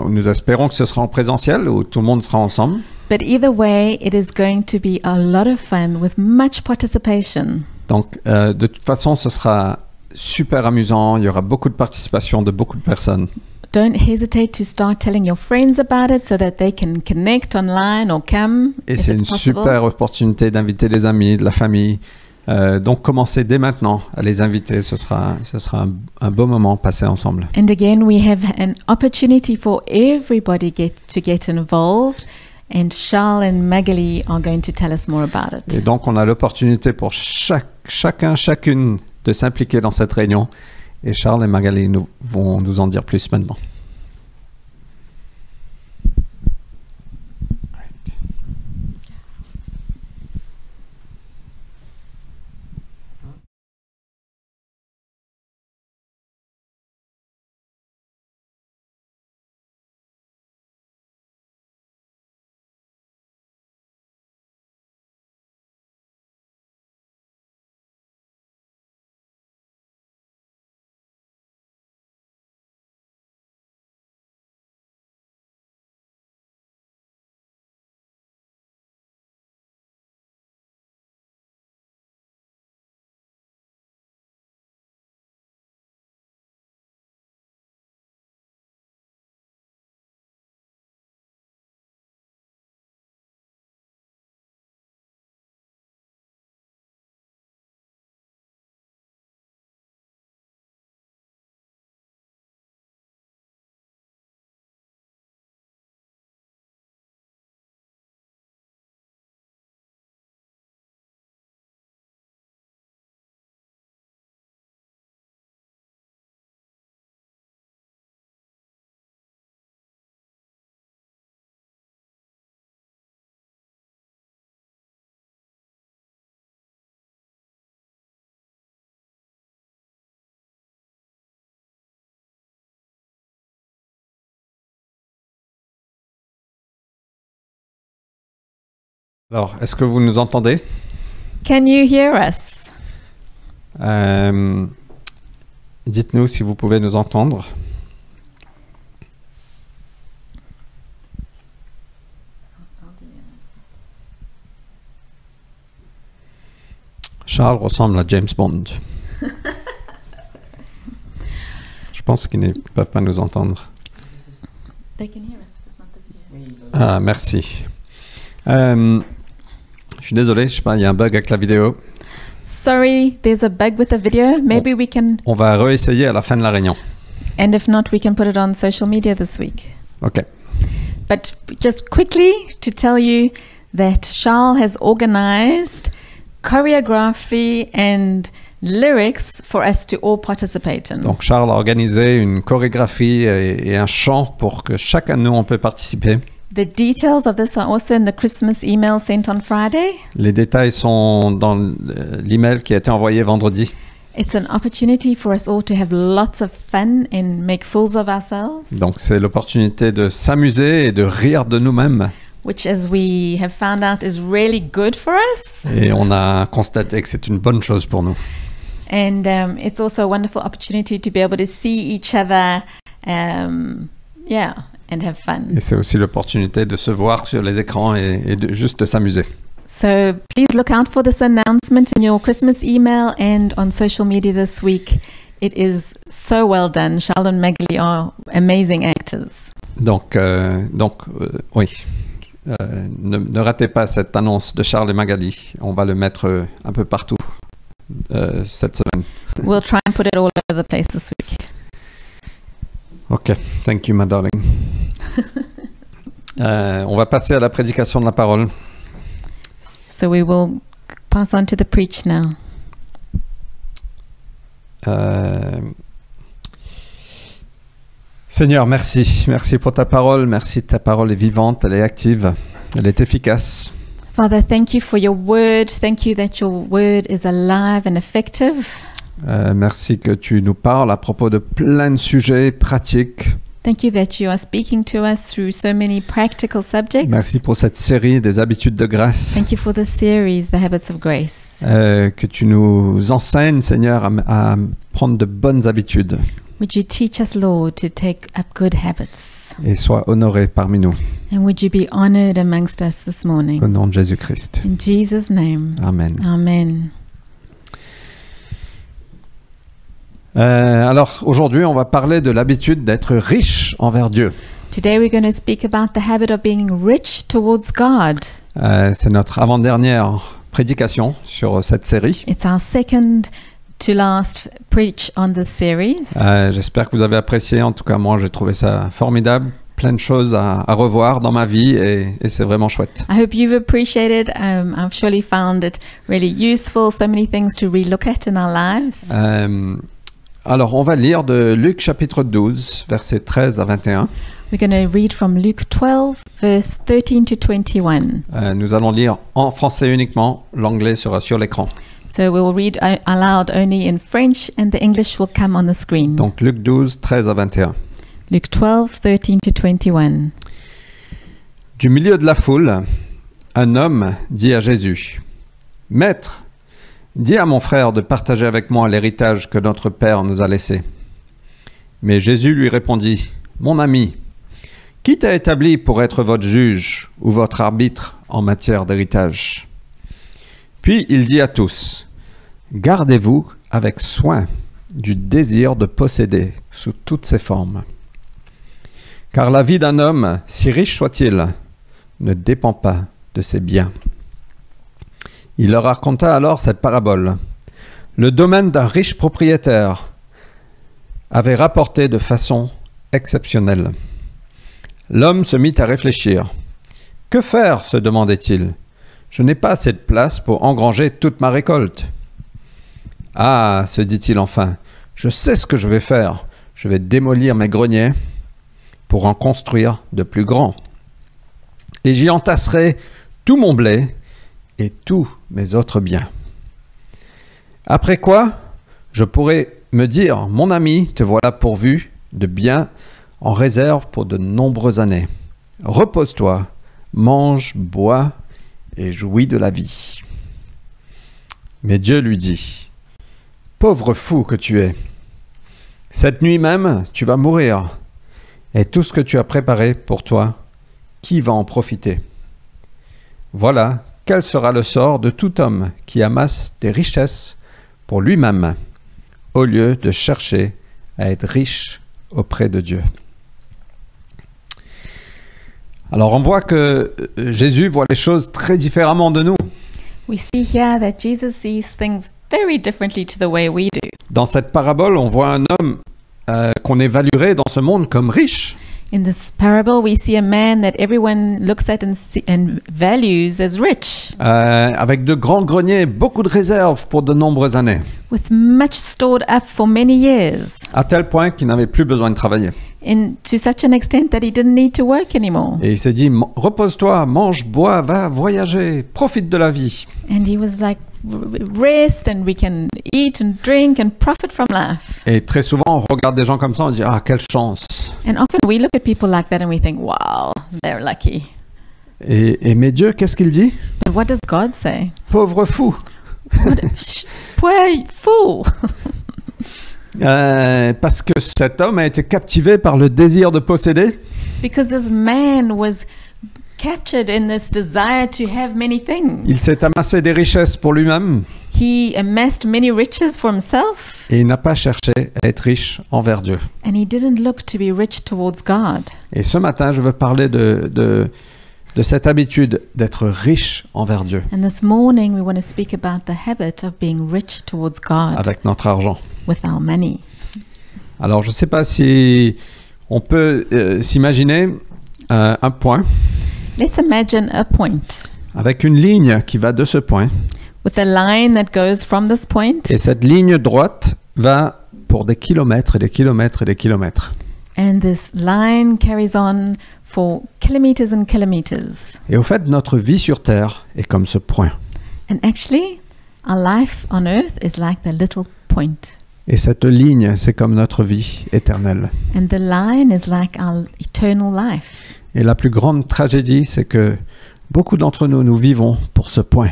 Speaker 1: Nous espérons que ce sera en présentiel où tout le monde sera ensemble.
Speaker 2: But either way, it is going to be a lot of fun with much participation.
Speaker 1: Donc de toute façon, ce sera super amusant. Il y aura beaucoup de participation de beaucoup de personnes.
Speaker 2: Don't hesitate to start telling your friends about it so that they can connect online or come
Speaker 1: Et
Speaker 2: if
Speaker 1: c'est une
Speaker 2: it's possible.
Speaker 1: super opportunité d'inviter des amis, de la famille. Donc commencez dès maintenant à les inviter. Ce sera un beau moment passé ensemble.
Speaker 2: And again, we have an opportunity for everybody to get involved. And Charles and Magali are going to tell us more about
Speaker 1: Et
Speaker 2: it.
Speaker 1: donc, on a l'opportunité pour chacune de s'impliquer dans cette réunion. Et Charles et Magali vont nous en dire plus maintenant. Alors, est-ce que vous nous entendez?
Speaker 2: Can you hear us?
Speaker 1: Dites-nous si vous pouvez nous entendre. Charles ressemble à James Bond. Je pense qu'ils ne peuvent pas nous entendre.
Speaker 2: They can hear us, just not the video.
Speaker 1: Ah, merci. Je suis désolé, je sais pas, il y a un bug avec la vidéo.
Speaker 2: Sorry, there's a bug with the video. Maybe we can,
Speaker 1: On va réessayer à la fin de la réunion.
Speaker 2: and if not, we can put it on social media this week.
Speaker 1: Ok.
Speaker 2: But just quickly to tell you that Charles has organized choreography and lyrics for us to all participate in.
Speaker 1: Donc Charles a organisé une chorégraphie et un chant pour que chacun de nous on peut participer.
Speaker 2: The details of this are also in the Christmas email sent on Friday.
Speaker 1: Les détails sont dans l'email qui a été envoyé vendredi.
Speaker 2: It's an opportunity for us all to have lots of fun and make fools of ourselves,
Speaker 1: Donc c'est l'opportunité de s'amuser et de rire de nous-mêmes.
Speaker 2: which, as we have found out, is really good for us.
Speaker 1: Et on a constaté que c'est une bonne chose pour nous.
Speaker 2: And it's also a wonderful opportunity to be able to see each other, and have fun.
Speaker 1: Et c'est aussi l'opportunité de se voir sur les écrans et de juste de s'amuser.
Speaker 2: So please look out for this announcement in your Christmas email and on social media this week. It is so well done. Charles and Magali are amazing actors.
Speaker 1: Donc oui. Ne ratez pas cette annonce de Charles et Magali. On va le mettre un peu partout cette semaine.
Speaker 2: We'll try and put it all over the place this week.
Speaker 1: Ok, thank you, my darling. On va passer à la prédication de la parole.
Speaker 2: So we will pass on to the preach now.
Speaker 1: Seigneur, merci. Merci pour ta parole. Merci, ta parole est vivante, elle est active, elle est efficace.
Speaker 2: Father, thank you for your word. Thank you that your word is alive and effective.
Speaker 1: Merci que tu nous parles à propos de plein de sujets pratiques.
Speaker 2: Thank you that you are speaking to us through so many practical subjects.
Speaker 1: Merci pour cette série des habitudes de grâce.
Speaker 2: Thank you for the series, The Habits of Grace.
Speaker 1: Que tu nous enseignes, Seigneur, à prendre de bonnes habitudes
Speaker 2: Would you teach us, Lord, to take up good habits?
Speaker 1: et sois honoré parmi nous.
Speaker 2: And would you be honored amongst us this
Speaker 1: Au
Speaker 2: morning?
Speaker 1: nom de Jésus-Christ.
Speaker 2: In Jesus' name,
Speaker 1: Amen.
Speaker 2: amen.
Speaker 1: Alors, aujourd'hui, on va parler de l'habitude d'être riche envers Dieu.
Speaker 2: Today we're going to speak about the habit of being rich towards God.
Speaker 1: C'est notre avant-dernière prédication sur cette série.
Speaker 2: It's our second to last preach on this series.
Speaker 1: J'espère que vous avez apprécié. En tout cas, moi, j'ai trouvé ça formidable. plein de choses à revoir dans ma vie et c'est vraiment chouette.
Speaker 2: I hope you've appreciated. I've surely found it really useful. So many things to relook at in our lives.
Speaker 1: Alors, on va lire de Luc chapitre 12, versets 13 à 21.
Speaker 2: We're going to read from Luke 12, verse 13 to 21.
Speaker 1: Nous allons lire en français uniquement, l'anglais sera sur l'écran.
Speaker 2: So we'll read aloud only in French, and the English will come on the screen.
Speaker 1: Donc Luc 12, 13 à 21.
Speaker 2: Luke 12, 13 to 21.
Speaker 1: Du milieu de la foule, un homme dit à Jésus, « Maître, dis à mon frère de partager avec moi l'héritage que notre Père nous a laissé. » Mais Jésus lui répondit, « Mon ami, qui t'a établi pour être votre juge ou votre arbitre en matière d'héritage ?» Puis il dit à tous, « Gardez-vous avec soin du désir de posséder sous toutes ses formes. Car la vie d'un homme, si riche soit-il, ne dépend pas de ses biens. » Il leur raconta alors cette parabole. Le domaine d'un riche propriétaire avait rapporté de façon exceptionnelle. L'homme se mit à réfléchir. « Que faire ?» se demandait-il. « Je n'ai pas assez de place pour engranger toute ma récolte. »« Ah !» se dit-il enfin, « je sais ce que je vais faire. Je vais démolir mes greniers pour en construire de plus grands. Et j'y entasserai tout mon blé et tous mes autres biens. Après quoi, je pourrai me dire, mon ami, te voilà pourvu de biens en réserve pour de nombreuses années. Repose-toi, mange, bois et jouis de la vie. Mais Dieu lui dit, pauvre fou que tu es, cette nuit même, tu vas mourir, et tout ce que tu as préparé pour toi, qui va en profiter? Voilà quel sera le sort de tout homme qui amasse des richesses pour lui-même, au lieu de chercher à être riche auprès de Dieu. Alors on voit que Jésus voit les choses très différemment de nous.
Speaker 2: We see here that Jesus sees things very differently to the way we do.
Speaker 1: Dans cette parabole, on voit un homme qu'on évaluerait dans ce monde comme riche.
Speaker 2: In this parable, we see a man that everyone looks at and values as rich,
Speaker 1: Avec de grands greniers, beaucoup de réserves pour de nombreuses années,
Speaker 2: with much stored up for many years,
Speaker 1: à tel point qu'il n'avait plus besoin de travailler.
Speaker 2: to such an extent that he didn't need to work anymore.
Speaker 1: Et il s'est dit, repose-toi, mange, bois, va voyager, profite de la vie.
Speaker 2: And he was like, rest, and we can eat and drink and profit from life.
Speaker 1: Et très souvent, on regarde des gens comme ça, on dit, ah, quelle chance.
Speaker 2: And often we look at people like that and we think, wow, they're lucky.
Speaker 1: Mais Dieu, qu'est-ce qu'il dit?
Speaker 2: But what does God say?
Speaker 1: Pauvre fou.
Speaker 2: Poor fool.
Speaker 1: Parce que cet homme a été captivé par le désir de posséder.
Speaker 2: Because this man was captured in this desire to have many things.
Speaker 1: Il s'est amassé des richesses pour lui-même
Speaker 2: He amassed many riches for himself,
Speaker 1: et il n'a pas cherché à être riche envers Dieu.
Speaker 2: and he didn't look to be rich towards God.
Speaker 1: Et ce matin, je veux parler de cette habitude d'être riche envers Dieu
Speaker 2: And this morning we want to speak about the habit of being rich towards God
Speaker 1: avec notre argent.
Speaker 2: with our money.
Speaker 1: Alors, je ne sais pas si on peut s'imaginer un point
Speaker 2: Let's imagine a point
Speaker 1: avec une ligne qui va de ce point.
Speaker 2: with a line that goes from this point,
Speaker 1: Et cette ligne droite va pour des kilomètres et des kilomètres et des kilomètres.
Speaker 2: and this line carries on for kilometers and kilometers.
Speaker 1: Et au fait, notre vie sur Terre est comme ce point.
Speaker 2: And actually, our life on earth is like the little point.
Speaker 1: Et cette ligne, c'est comme notre vie éternelle.
Speaker 2: And the line is like our eternal life.
Speaker 1: Et la plus grande tragédie, c'est que beaucoup d'entre nous, nous vivons pour ce point.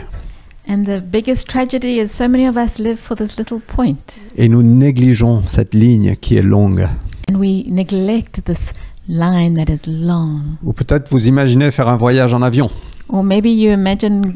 Speaker 2: And the biggest tragedy is so many of us live for this little point.
Speaker 1: Et nous négligeons cette ligne qui est longue.
Speaker 2: And we neglect this line that is long.
Speaker 1: Ou peut-être vous imaginez faire un voyage en avion.
Speaker 2: Or maybe you imagine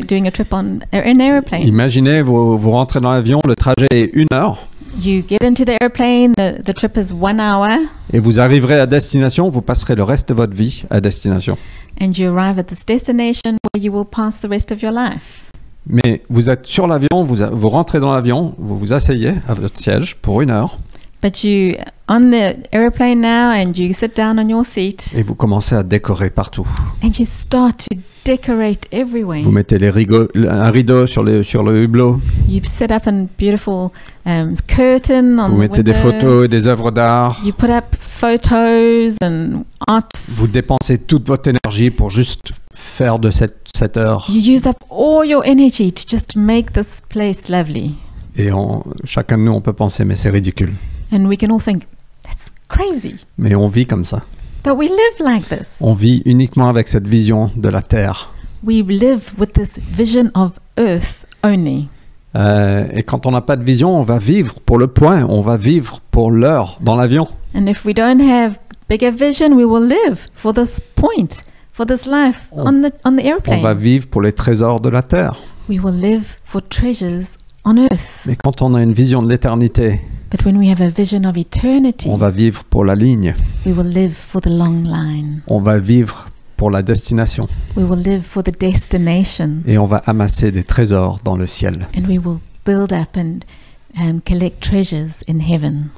Speaker 2: doing a trip on an airplane.
Speaker 1: Imaginez, vous rentrez dans l'avion, le trajet est 1 heure.
Speaker 2: You get into the airplane, the trip is 1 hour,
Speaker 1: Et vous arriverez à destination, vous passerez le reste de votre vie à destination.
Speaker 2: and you arrive at this destination where you will pass the rest of your life.
Speaker 1: Mais vous êtes sur l'avion, vous rentrez dans l'avion, vous vous asseyez à votre siège pour 1 heure.
Speaker 2: But you on the airplane now and you sit down on your seat
Speaker 1: et vous commencez à décorer partout.
Speaker 2: and you start to decorate everywhere.
Speaker 1: Vous mettez un rideau sur le hublot,
Speaker 2: You've set up a beautiful curtain on
Speaker 1: vous
Speaker 2: the
Speaker 1: mettez des
Speaker 2: window.
Speaker 1: photos et des œuvres d'art.
Speaker 2: You put up photos and arts.
Speaker 1: Vous dépensez toute votre énergie pour juste faire de cette heure.
Speaker 2: You use up all your energy to just make this place lovely.
Speaker 1: Et chacun de nous, on peut penser, mais c'est ridicule.
Speaker 2: And we can all think, that's crazy.
Speaker 1: Mais on vit comme ça.
Speaker 2: But we live like this.
Speaker 1: On vit uniquement avec cette vision de la terre.
Speaker 2: We live with this vision of earth only.
Speaker 1: Et quand on n'a pas de vision, on va vivre pour le point, on va vivre pour l'heure dans l'avion.
Speaker 2: And if we don't have bigger vision, we will live for this point, for this life on the
Speaker 1: On va
Speaker 2: airplane.
Speaker 1: vivre pour les trésors de la terre.
Speaker 2: We will live for treasures on earth.
Speaker 1: Mais quand on a une vision de l'éternité,
Speaker 2: But when we have a vision of eternity,
Speaker 1: on va vivre pour la ligne,
Speaker 2: we will live for the long line.
Speaker 1: on va vivre pour la destination
Speaker 2: We will live for the destination.
Speaker 1: et on va amasser des trésors dans le ciel.
Speaker 2: And we will build up and collect treasures in heaven.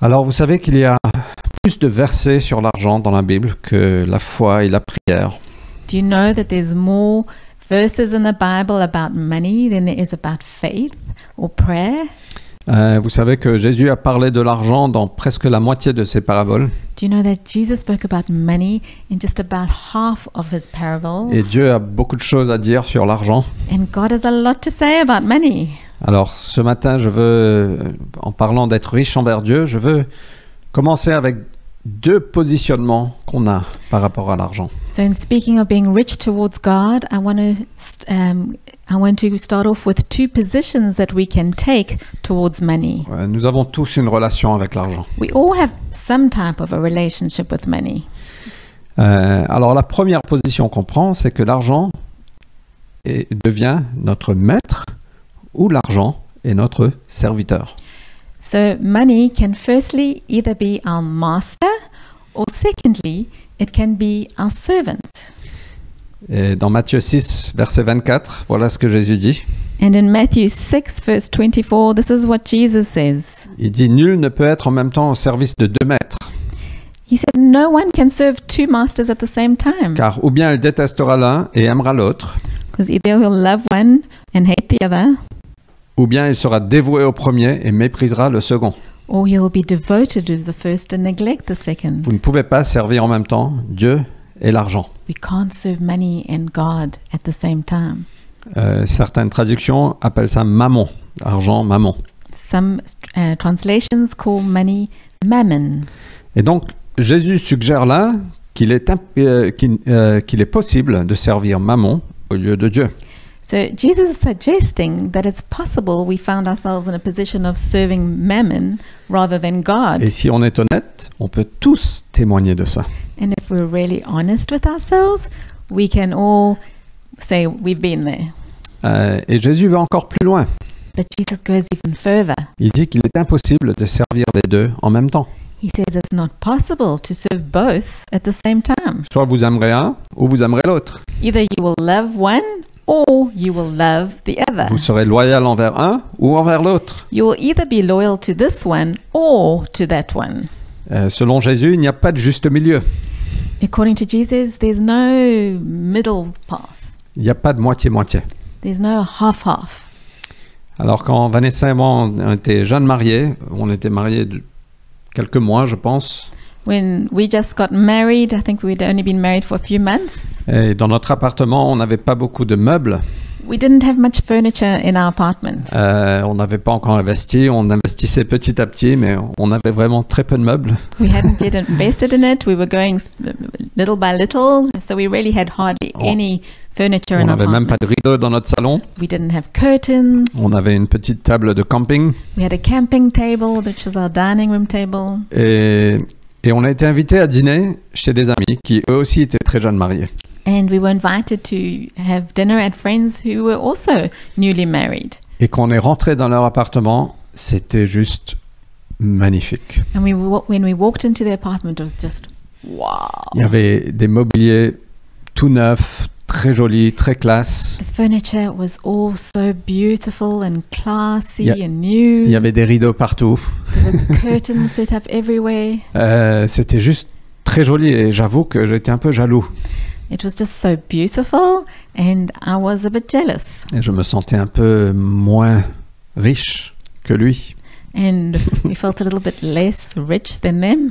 Speaker 1: Alors vous savez qu'il y a plus de versets sur l'argent dans la Bible que la foi et la prière.
Speaker 2: Do you know that there's more verses in the Bible about money than there is about faith or prayer?
Speaker 1: Vous savez que Jésus a parlé de l'argent dans presque la moitié de ses paraboles.
Speaker 2: Do you know that Jesus spoke about money in just about half of his parables?
Speaker 1: Et Dieu a beaucoup de choses à dire sur l'argent.
Speaker 2: And God has a lot to say about money.
Speaker 1: Alors ce matin, je veux, en parlant d'être riche envers Dieu, je veux commencer avec deux positionnements qu'on a par rapport à l'argent.
Speaker 2: So in speaking of being rich towards God, I want to start off with two positions that we can take towards money.
Speaker 1: Nous avons tous une relation avec l'argent.
Speaker 2: We all have some type of a relationship with money.
Speaker 1: Alors la première position qu'on prend, c'est que l'argent devient notre maître ou l'argent est notre serviteur.
Speaker 2: So money can firstly either be our master or secondly, it can be our servant.
Speaker 1: Et dans Matthieu 6, verset 24, voilà ce que Jésus dit.
Speaker 2: And in Matthew 6 verse 24, this is what Jesus says.
Speaker 1: Il dit « Nul ne peut être en même temps au service de deux maîtres,
Speaker 2: He said, no one can serve two masters at the same time.
Speaker 1: car ou bien il détestera l'un et aimera l'autre,
Speaker 2: Because either he'll love one and hate the other,
Speaker 1: ou bien il sera dévoué au premier et méprisera le second.
Speaker 2: or he'll be devoted to the first and neglect the second.
Speaker 1: Vous ne pouvez pas servir en même temps Dieu et l'argent.
Speaker 2: We can't serve money and God at the same time.
Speaker 1: Certaines traductions appellent ça mammon, argent, mammon.
Speaker 2: Some translations call money mammon.
Speaker 1: Et donc Jésus suggère là qu'il est possible de servir mammon au lieu de Dieu.
Speaker 2: So Jesus is suggesting that it's possible we found ourselves in a position of serving mammon rather than God.
Speaker 1: Et si on est honnête, on peut tous témoigner de ça.
Speaker 2: And if we're really honest with ourselves, we can all say we've been there.
Speaker 1: Et Jésus va encore plus loin.
Speaker 2: But Jesus goes even further.
Speaker 1: Il dit qu'il est impossible de servir les deux en même temps.
Speaker 2: He says it's not possible to serve both at the same time.
Speaker 1: Soit vous aimerez un ou vous aimerez l'autre.
Speaker 2: Either you will love one or you will love the other.
Speaker 1: Vous serez loyal envers un ou envers l'autre.
Speaker 2: You will either be loyal to this one or to that one.
Speaker 1: Selon Jésus, il n'y a pas de juste milieu.
Speaker 2: According to Jesus, there's no middle path.
Speaker 1: Il n'y a pas de moitié-moitié.
Speaker 2: There's no half-half.
Speaker 1: Alors quand Vanessa et moi on était jeunes mariés, on était mariés de quelques mois je pense,
Speaker 2: When we just got married, I think we'd only been married for a few months.
Speaker 1: et dans notre appartement on n'avait pas beaucoup de meubles,
Speaker 2: We didn't have much furniture in our apartment.
Speaker 1: on n'avait pas encore investi, on investissait petit à petit mais on avait vraiment très peu de meubles.
Speaker 2: We hadn't yet invested in it. We were going little by little, so we really had hardly any furniture
Speaker 1: On
Speaker 2: in our
Speaker 1: n'avait même pas
Speaker 2: apartment.
Speaker 1: de rideau dans notre salon,
Speaker 2: We didn't have curtains.
Speaker 1: on avait une petite table de camping
Speaker 2: We had a camping table, which was our dining room table.
Speaker 1: et on a été invité à dîner chez des amis qui eux aussi étaient très jeunes mariés.
Speaker 2: And we were invited to have dinner at friends who were also newly married.
Speaker 1: Et quand on est rentré dans leur appartement, c'était juste magnifique.
Speaker 2: And when we walked into the apartment, it was just wow.
Speaker 1: Il y avait des mobiliers tout neufs, très joli, très classe.
Speaker 2: The furniture was all so beautiful and classy
Speaker 1: Yeah.
Speaker 2: and new.
Speaker 1: Il y avait des rideaux partout.
Speaker 2: There were curtains set up everywhere.
Speaker 1: C'était juste très joli et j'avoue que j'étais un peu jaloux.
Speaker 2: It was just so beautiful, and I was a bit jealous.
Speaker 1: Et je me sentais un peu moins riche que lui.
Speaker 2: And we felt a little bit less rich than them.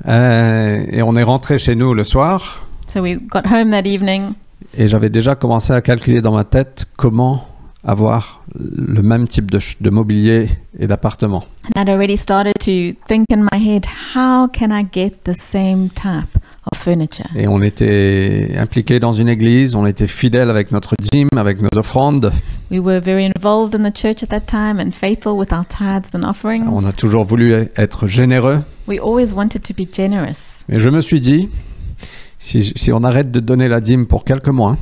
Speaker 1: Et on est rentré chez nous le soir
Speaker 2: So we got home that evening,
Speaker 1: et j'avais déjà commencé à calculer dans ma tête comment avoir le même type de mobilier et d'appartement.
Speaker 2: and I'd already started to think in my head, how can I get the same type of furniture?
Speaker 1: Et on était impliqués dans une église, on était fidèles avec notre dîme, avec nos offrandes.
Speaker 2: We were very involved in the church at that time and faithful with our tithes and offerings.
Speaker 1: On a toujours voulu être généreux.
Speaker 2: We always wanted to be generous.
Speaker 1: Et je me suis dit, si on arrête de donner la dîme pour quelques mois,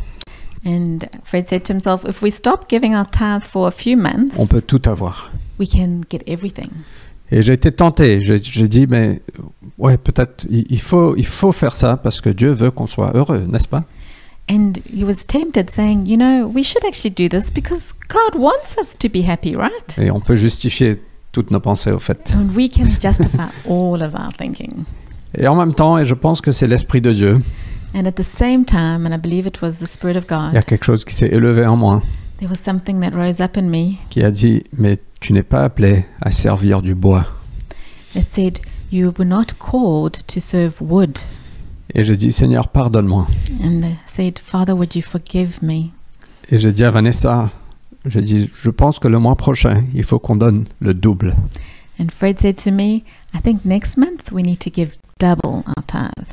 Speaker 2: And Fred said to himself, if we stop giving our tithe for a few months,
Speaker 1: on peut tout avoir.
Speaker 2: we can get everything.
Speaker 1: Et j'ai été tenté. J'ai dit, mais ouais, peut-être il faut faire ça parce que Dieu veut qu'on soit heureux, n'est-ce pas?
Speaker 2: And he was tempted, saying, you know, we should actually do this because God wants us to be happy, right?
Speaker 1: Et on peut justifier toutes nos pensées, au fait.
Speaker 2: And we can justify all of our thinking.
Speaker 1: Et en même temps, et je pense que c'est l'Esprit de Dieu,
Speaker 2: And at the same time, and I believe it was the Spirit of
Speaker 1: il y a
Speaker 2: God,
Speaker 1: quelque chose qui s'est élevé en moi,
Speaker 2: there was something that rose up in me
Speaker 1: qui a dit, mais tu n'es pas appelé à servir du bois.
Speaker 2: that said, you were not called to serve wood.
Speaker 1: Et j'ai dit, Seigneur, pardonne-moi.
Speaker 2: And I said, Father, would you forgive me?
Speaker 1: Et j'ai dit à Vanessa, j'ai dit, je pense que le mois prochain, il faut qu'on donne le double.
Speaker 2: And Fred said to me, I think next month we need to give double our tithe.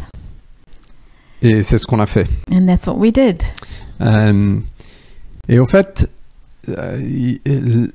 Speaker 1: Et c'est ce qu'on a fait.
Speaker 2: And that's what we did.
Speaker 1: Et au fait,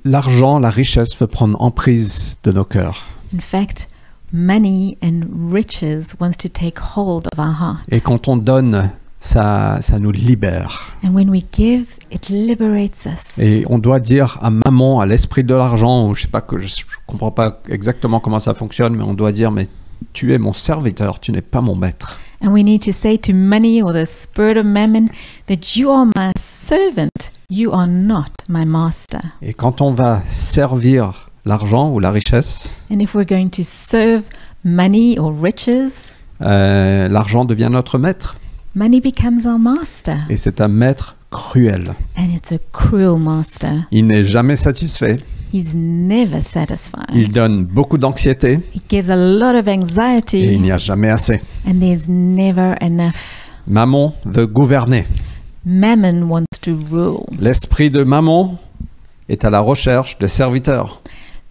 Speaker 1: l'argent, la richesse veut prendre emprise de nos cœurs.
Speaker 2: In fact, money and riches wants to take hold of our heart.
Speaker 1: Et quand on donne, ça nous libère.
Speaker 2: And when we give, it liberates us.
Speaker 1: Et on doit dire à maman, à l'esprit de l'argent, ou je sais pas, que je comprends pas exactement comment ça fonctionne, mais on doit dire, mais tu es mon serviteur, tu n'es pas mon maître.
Speaker 2: And we need to say to money or the spirit of mammon that you are my servant, you are not my master.
Speaker 1: Et quand on va servir l'argent ou la richesse,
Speaker 2: And if we're going to serve money or riches,
Speaker 1: l'argent devient notre maître.
Speaker 2: money becomes our master.
Speaker 1: Et c'est un maître cruel.
Speaker 2: And it's a cruel master.
Speaker 1: Il n'est jamais satisfait.
Speaker 2: He's never satisfied.
Speaker 1: Il donne beaucoup d'anxiété
Speaker 2: He gives a lot of
Speaker 1: et il
Speaker 2: anxiety,
Speaker 1: n'y a jamais assez.
Speaker 2: and there's never enough.
Speaker 1: Mammon veut gouverner.
Speaker 2: Mammon wants to rule.
Speaker 1: L'esprit de Mammon est à la recherche de serviteurs.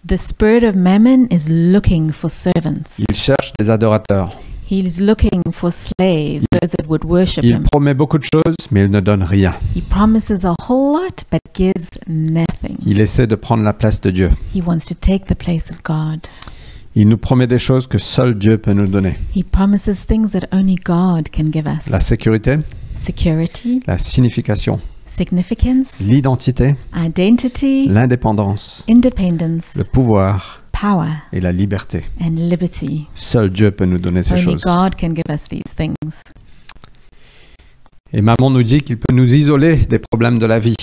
Speaker 2: The spirit of mammon is looking for servants.
Speaker 1: Il cherche des adorateurs.
Speaker 2: He's looking for slaves, those that would worship
Speaker 1: Il
Speaker 2: him.
Speaker 1: promet beaucoup de choses, mais il ne donne rien.
Speaker 2: He promises a whole lot, but gives nothing.
Speaker 1: Il essaie de prendre la place de Dieu.
Speaker 2: He wants to take the place of God.
Speaker 1: Il nous promet des choses que seul Dieu peut nous donner.
Speaker 2: He promises things that only God can give us.
Speaker 1: La sécurité,
Speaker 2: Security,
Speaker 1: la signification,
Speaker 2: significance,
Speaker 1: l'identité,
Speaker 2: identity,
Speaker 1: l'indépendance,
Speaker 2: independence,
Speaker 1: le pouvoir
Speaker 2: power,
Speaker 1: et la liberté.
Speaker 2: and liberty.
Speaker 1: Seul Dieu peut nous donner ces
Speaker 2: Only
Speaker 1: choses.
Speaker 2: God can give us these things.
Speaker 1: Et Mammon nous dit qu'il peut nous isoler des problèmes de la vie.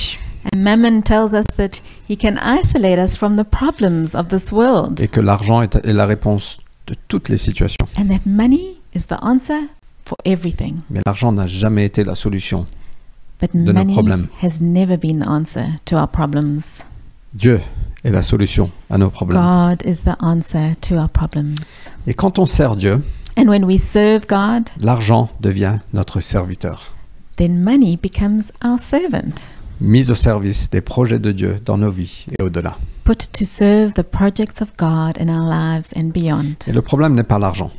Speaker 2: And Mammon tells us that he can isolate us from the problems of this world,
Speaker 1: Et que l'argent est la réponse de toutes les situations.
Speaker 2: and that money is the answer for everything.
Speaker 1: Mais l'argent n'a jamais été la solution.
Speaker 2: But
Speaker 1: nos
Speaker 2: money
Speaker 1: problèmes.
Speaker 2: has never been the answer to our problems.
Speaker 1: Dieu est la solution à nos problèmes.
Speaker 2: God is the answer to our problems.
Speaker 1: Et quand on sert Dieu,
Speaker 2: And when we serve God,
Speaker 1: l'argent devient notre serviteur.
Speaker 2: then money becomes our servant,
Speaker 1: Mise au service des projets de Dieu dans nos vies et au-delà.
Speaker 2: put to serve the projects of God in our lives and beyond.
Speaker 1: Et le problème n'est pas l'argent.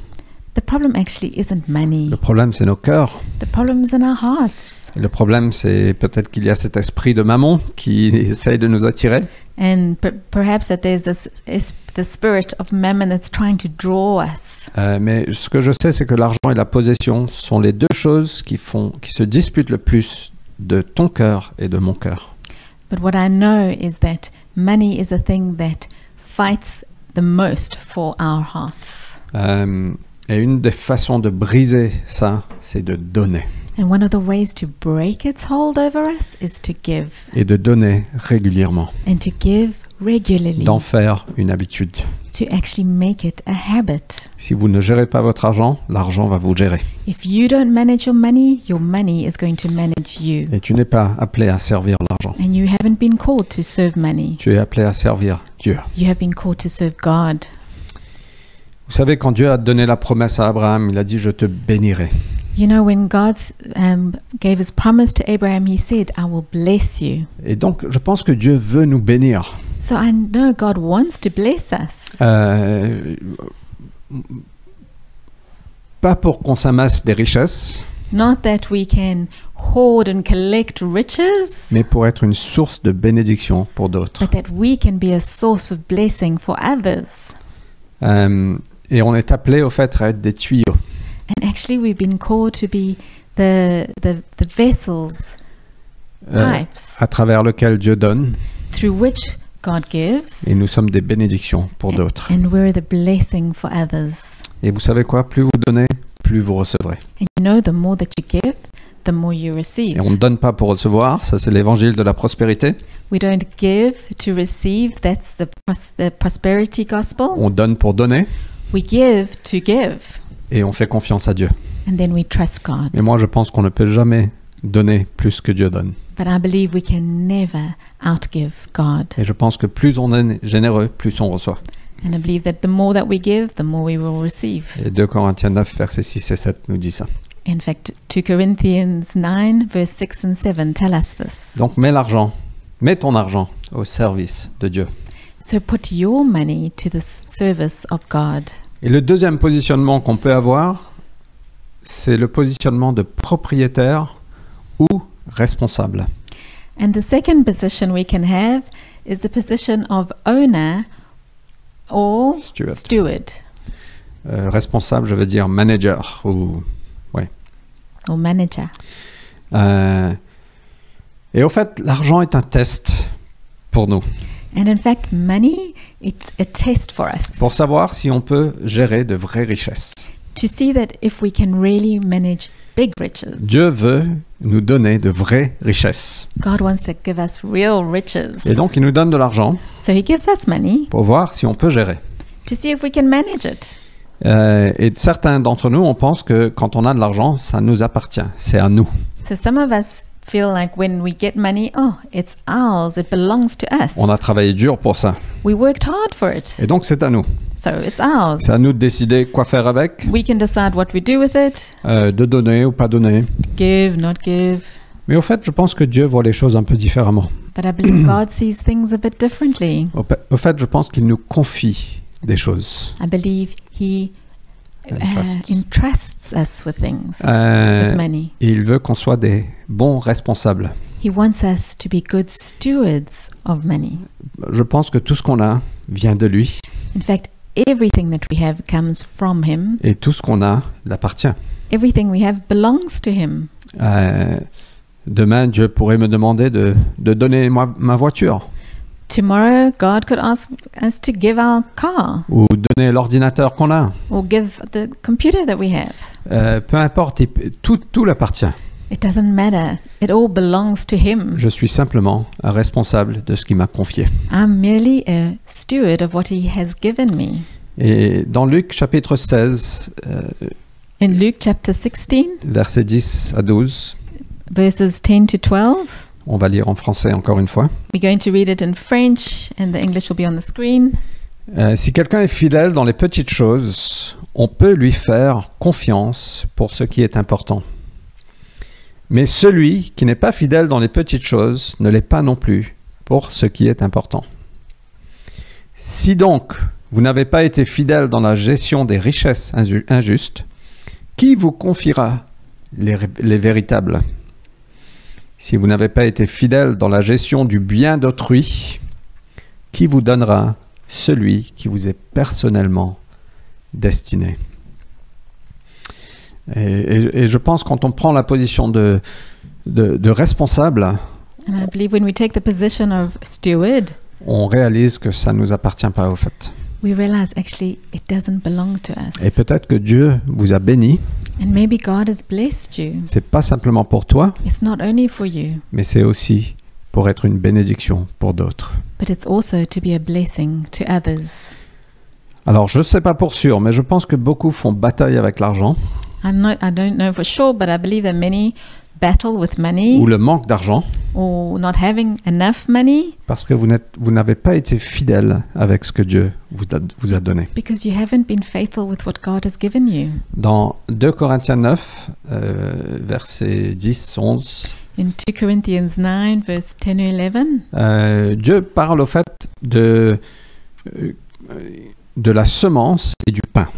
Speaker 2: The problem actually isn't money.
Speaker 1: Le problème, c'est nos cœurs.
Speaker 2: The problem is in our hearts.
Speaker 1: Et le problème, c'est peut-être qu'il y a cet esprit de Mammon qui essaye de nous attirer.
Speaker 2: And perhaps that there's the spirit of mammon that's trying to draw us.
Speaker 1: Mais ce que je sais, c'est que l'argent et la possession sont les deux choses qui se disputent le plus de ton cœur et de mon cœur.
Speaker 2: But what I know is that money is a thing that fights the most for our hearts.
Speaker 1: Et une des façons de briser ça, c'est de donner.
Speaker 2: And one of the ways to break its hold over us is to give,
Speaker 1: et de donner régulièrement,
Speaker 2: and to give regularly,
Speaker 1: d'en faire une habitude.
Speaker 2: to actually make it a habit.
Speaker 1: Si vous ne gérez pas votre argent, l'argent va vous gérer.
Speaker 2: If you don't manage your money is going to manage you.
Speaker 1: Et tu n'es pas appelé à servir l'argent.
Speaker 2: And you haven't been called to serve money.
Speaker 1: Tu es appelé à servir Dieu.
Speaker 2: You have been called to serve God.
Speaker 1: Vous savez, quand Dieu a donné la promesse à Abraham, il a dit « Je te bénirai
Speaker 2: You know, when God gave his promise to Abraham, he said, I will bless you. ».
Speaker 1: Et donc, je pense que Dieu veut nous bénir.
Speaker 2: So I know God wants to bless us.
Speaker 1: Pas pour qu'on s'amasse des richesses,
Speaker 2: Not that we can hoard and collect riches,
Speaker 1: mais pour être une source de bénédiction pour d'autres.
Speaker 2: but that we can be a source of blessing for others.
Speaker 1: Et on est appelé, au fait, à être des tuyaux.
Speaker 2: And actually, we've been called to be the vessels, pipes,
Speaker 1: À travers lequel Dieu donne,
Speaker 2: through which God gives,
Speaker 1: et nous sommes des bénédictions pour d'autres.
Speaker 2: and we're the blessing for others.
Speaker 1: Et vous savez quoi? Plus vous donnez, plus vous recevrez.
Speaker 2: And you know, the more that you give, the more you
Speaker 1: Et
Speaker 2: receive.
Speaker 1: on ne donne pas pour recevoir, ça c'est l'évangile de la prospérité.
Speaker 2: We don't give to receive, that's the prosperity gospel.
Speaker 1: On donne pour donner,
Speaker 2: We give to give,
Speaker 1: et on fait confiance à Dieu.
Speaker 2: and then we trust God.
Speaker 1: Mais moi je pense qu'on ne peut jamais donner plus que Dieu donne.
Speaker 2: But I believe we can never outgive God.
Speaker 1: Et je pense que plus on est généreux, plus on reçoit.
Speaker 2: And I believe that the more that we give, the more we will receive.
Speaker 1: Et 2 Corinthiens 9, versets 6 et 7 nous dit ça.
Speaker 2: In fact, 2 Corinthians 9, verse 6 and 7 tell us this.
Speaker 1: Donc mets ton argent au service de Dieu.
Speaker 2: So put your money to the service of God.
Speaker 1: Et le deuxième positionnement qu'on peut avoir, c'est le positionnement de propriétaire ou responsable.
Speaker 2: And the second position we can have is the position of owner or
Speaker 1: Steward.
Speaker 2: steward
Speaker 1: Responsable, je veux dire manager ou
Speaker 2: or manager.
Speaker 1: Et au fait, l'argent est un test pour nous,
Speaker 2: And in fact, money, it's a test for us
Speaker 1: pour savoir si on peut gérer de vraies richesses.
Speaker 2: to see that if we can really manage big riches.
Speaker 1: Dieu veut nous donner de vraies richesses.
Speaker 2: God wants to give us real riches.
Speaker 1: Et donc, il nous donne de l'argent
Speaker 2: So he gives us money
Speaker 1: pour voir si on peut gérer.
Speaker 2: to see if we can manage it.
Speaker 1: Et certains d'entre nous, on pense que quand on a de l'argent, ça nous appartient, c'est à nous.
Speaker 2: So some of us feel like when we get money, oh, it's ours, it belongs to us.
Speaker 1: On a travaillé dur pour ça.
Speaker 2: We worked hard for it,
Speaker 1: Et donc, c'est à nous.
Speaker 2: so it's ours.
Speaker 1: C'est à nous de décider quoi faire avec,
Speaker 2: We can decide what we do with it,
Speaker 1: de donner ou pas donner.
Speaker 2: give, not give.
Speaker 1: Mais au fait, je pense que Dieu voit les choses un peu différemment.
Speaker 2: But I believe God sees things a bit differently.
Speaker 1: Au fait, je pense qu'il nous confie des choses.
Speaker 2: I believe He
Speaker 1: Entrusts.
Speaker 2: entrusts us with things,
Speaker 1: Euh,
Speaker 2: with money.
Speaker 1: et il veut qu'on soit des bons responsables.
Speaker 2: He wants us to be good stewards of money.
Speaker 1: Je pense que tout ce qu'on a vient de lui,
Speaker 2: In fact, everything that we have comes from Him.
Speaker 1: et tout ce qu'on a l'appartient.
Speaker 2: Everything we have belongs to Him.
Speaker 1: Demain, Dieu pourrait me demander de donner ma voiture,
Speaker 2: Tomorrow, God could ask us to give our car
Speaker 1: ou donner l'ordinateur qu'on a.
Speaker 2: or give the computer that we have.
Speaker 1: Peu importe, tout l'appartient.
Speaker 2: It doesn't matter. It all belongs to Him.
Speaker 1: Je suis simplement un responsable de ce qu'il m'a confié.
Speaker 2: I'm merely a steward of what He has given me.
Speaker 1: Et dans Luc chapitre 16,
Speaker 2: In Luke chapter 16,
Speaker 1: versets 10 à 12,
Speaker 2: verses 10 to 12,
Speaker 1: on va lire en français encore une fois.
Speaker 2: we're going to read it in French and the English will be on the screen.
Speaker 1: Si quelqu'un est fidèle dans les petites choses, on peut lui faire confiance pour ce qui est important. Mais celui qui n'est pas fidèle dans les petites choses ne l'est pas non plus pour ce qui est important. Si donc vous n'avez pas été fidèle dans la gestion des richesses injustes, qui vous confiera les véritables? Si vous n'avez pas été fidèle dans la gestion du bien d'autrui, qui vous donnera celui qui vous est personnellement destiné? Et je pense quand on prend la position de responsable,
Speaker 2: And I believe when we take the position of steward,
Speaker 1: on réalise que ça ne nous appartient pas au fait.
Speaker 2: we realize actually it doesn't belong to us.
Speaker 1: Et peut-être que Dieu vous a béni.
Speaker 2: And maybe God has blessed you.
Speaker 1: C'est pas simplement pour toi,
Speaker 2: It's not only for you,
Speaker 1: mais c'est aussi pour être une bénédiction pour d'autres.
Speaker 2: but it's also to be a blessing to others.
Speaker 1: Alors, je sais pas pour sûr, mais je pense que beaucoup font bataille avec l'argent
Speaker 2: I don't know for sure, but I believe that many battle with money
Speaker 1: ou le manque d'argent
Speaker 2: or not having enough money
Speaker 1: parce que vous n'avez pas été fidèle avec ce que Dieu vous a donné.
Speaker 2: because you haven't been faithful with what God has given you.
Speaker 1: Dans 2 Corinthiens 9, versets 10, 11,
Speaker 2: In 2 Corinthians 9, verse 10 or 11,
Speaker 1: Dieu parle au fait de la semence et du pain.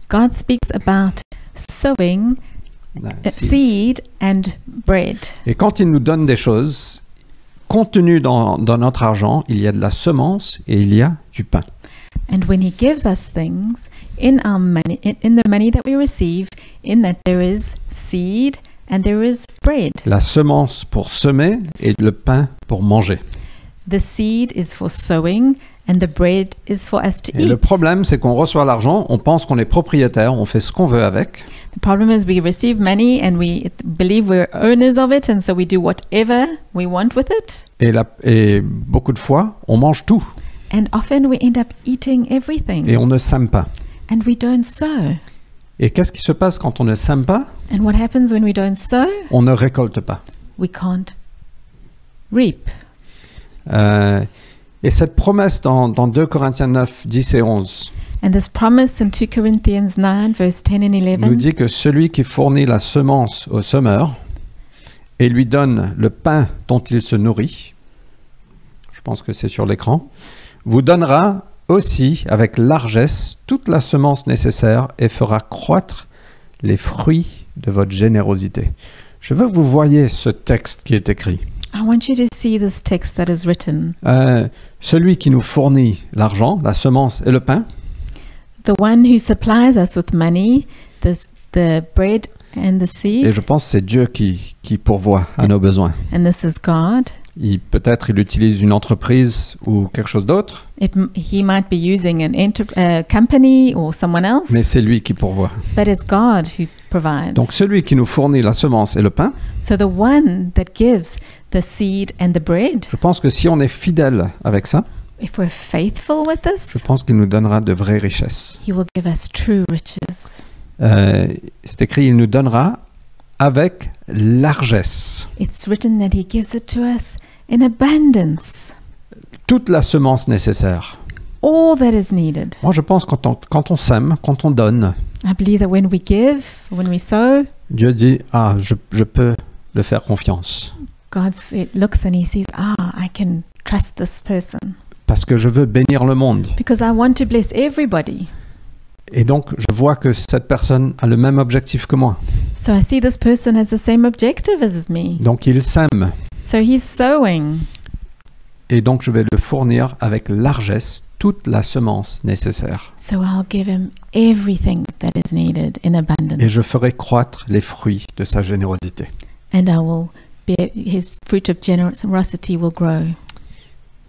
Speaker 2: God speaks about sowing
Speaker 1: Seeds.
Speaker 2: seed and bread.
Speaker 1: Et quand il nous donne des choses, contenu dans notre argent, il y a de la semence et il y a du pain.
Speaker 2: And when He gives us things in our money, in the money that we receive, in that there is seed and there is bread.
Speaker 1: La semence pour semer et le pain pour manger.
Speaker 2: The seed is for sowing and the bread is for us to
Speaker 1: Et le
Speaker 2: eat.
Speaker 1: problème, c'est qu'on reçoit l'argent, on pense qu'on est propriétaire, on fait ce qu'on veut avec.
Speaker 2: The problem is we receive money and we believe we're owners of it, and so we do whatever we want with it.
Speaker 1: Et beaucoup de fois, on mange tout
Speaker 2: And often we end up eating everything
Speaker 1: et on ne sème pas.
Speaker 2: and we don't sow.
Speaker 1: Et qu'est-ce qui se passe quand on ne sème pas?
Speaker 2: And what happens when we don't sow?
Speaker 1: On ne récolte pas.
Speaker 2: We can't reap.
Speaker 1: Et cette promesse dans 2 Corinthiens 9, 10 et 11
Speaker 2: And this promise in 2 Corinthians 9, verse 10 and
Speaker 1: nous
Speaker 2: 11,
Speaker 1: dit que celui qui fournit la semence au semeur et lui donne le pain dont il se nourrit, je pense que c'est sur l'écran, vous donnera aussi avec largesse toute la semence nécessaire et fera croître les fruits de votre générosité. Je veux que vous voyez ce texte qui est écrit.
Speaker 2: I want you to see this text that is written.
Speaker 1: Celui qui nous fournit l'argent, la semence et le pain,
Speaker 2: The one who supplies us with money, the bread and the
Speaker 1: et
Speaker 2: seed,
Speaker 1: je pense que c'est Dieu qui pourvoit à nos besoins.
Speaker 2: and this is God.
Speaker 1: Peut-être il utilise une entreprise ou quelque chose d'autre,
Speaker 2: He might be using a company or someone else,
Speaker 1: mais c'est lui qui pourvoit.
Speaker 2: but it's God who provides.
Speaker 1: Donc celui qui nous fournit la semence et le pain,
Speaker 2: So the one that gives the seed and the bread,
Speaker 1: je pense que si on est fidèle avec ça,
Speaker 2: if we're faithful with
Speaker 1: je
Speaker 2: this,
Speaker 1: pense qu'il nous donnera de vraies richesses.
Speaker 2: He will give us true riches.
Speaker 1: C'est écrit, il nous donnera avec largesse
Speaker 2: It's written that He gives it to us in abundance,
Speaker 1: toute la semence nécessaire.
Speaker 2: all that is needed.
Speaker 1: Moi je pense que quand on sème, quand on donne,
Speaker 2: I believe that when we give, when we sow,
Speaker 1: Dieu dit, ah, je peux le faire confiance.
Speaker 2: looks and He says, I can trust this person
Speaker 1: Parce que je veux bénir le monde.
Speaker 2: because I want to bless everybody.
Speaker 1: Et donc, je vois que cette personne a le même objectif que moi.
Speaker 2: So I see this person has the same objective as me.
Speaker 1: Donc, il sème.
Speaker 2: So he's sowing.
Speaker 1: Et donc, je vais le fournir avec largesse toute la semence nécessaire.
Speaker 2: So I'll give him everything that is needed in abundance.
Speaker 1: Et je ferai croître les fruits de sa générosité.
Speaker 2: And I will bear, his fruit of generosity will grow.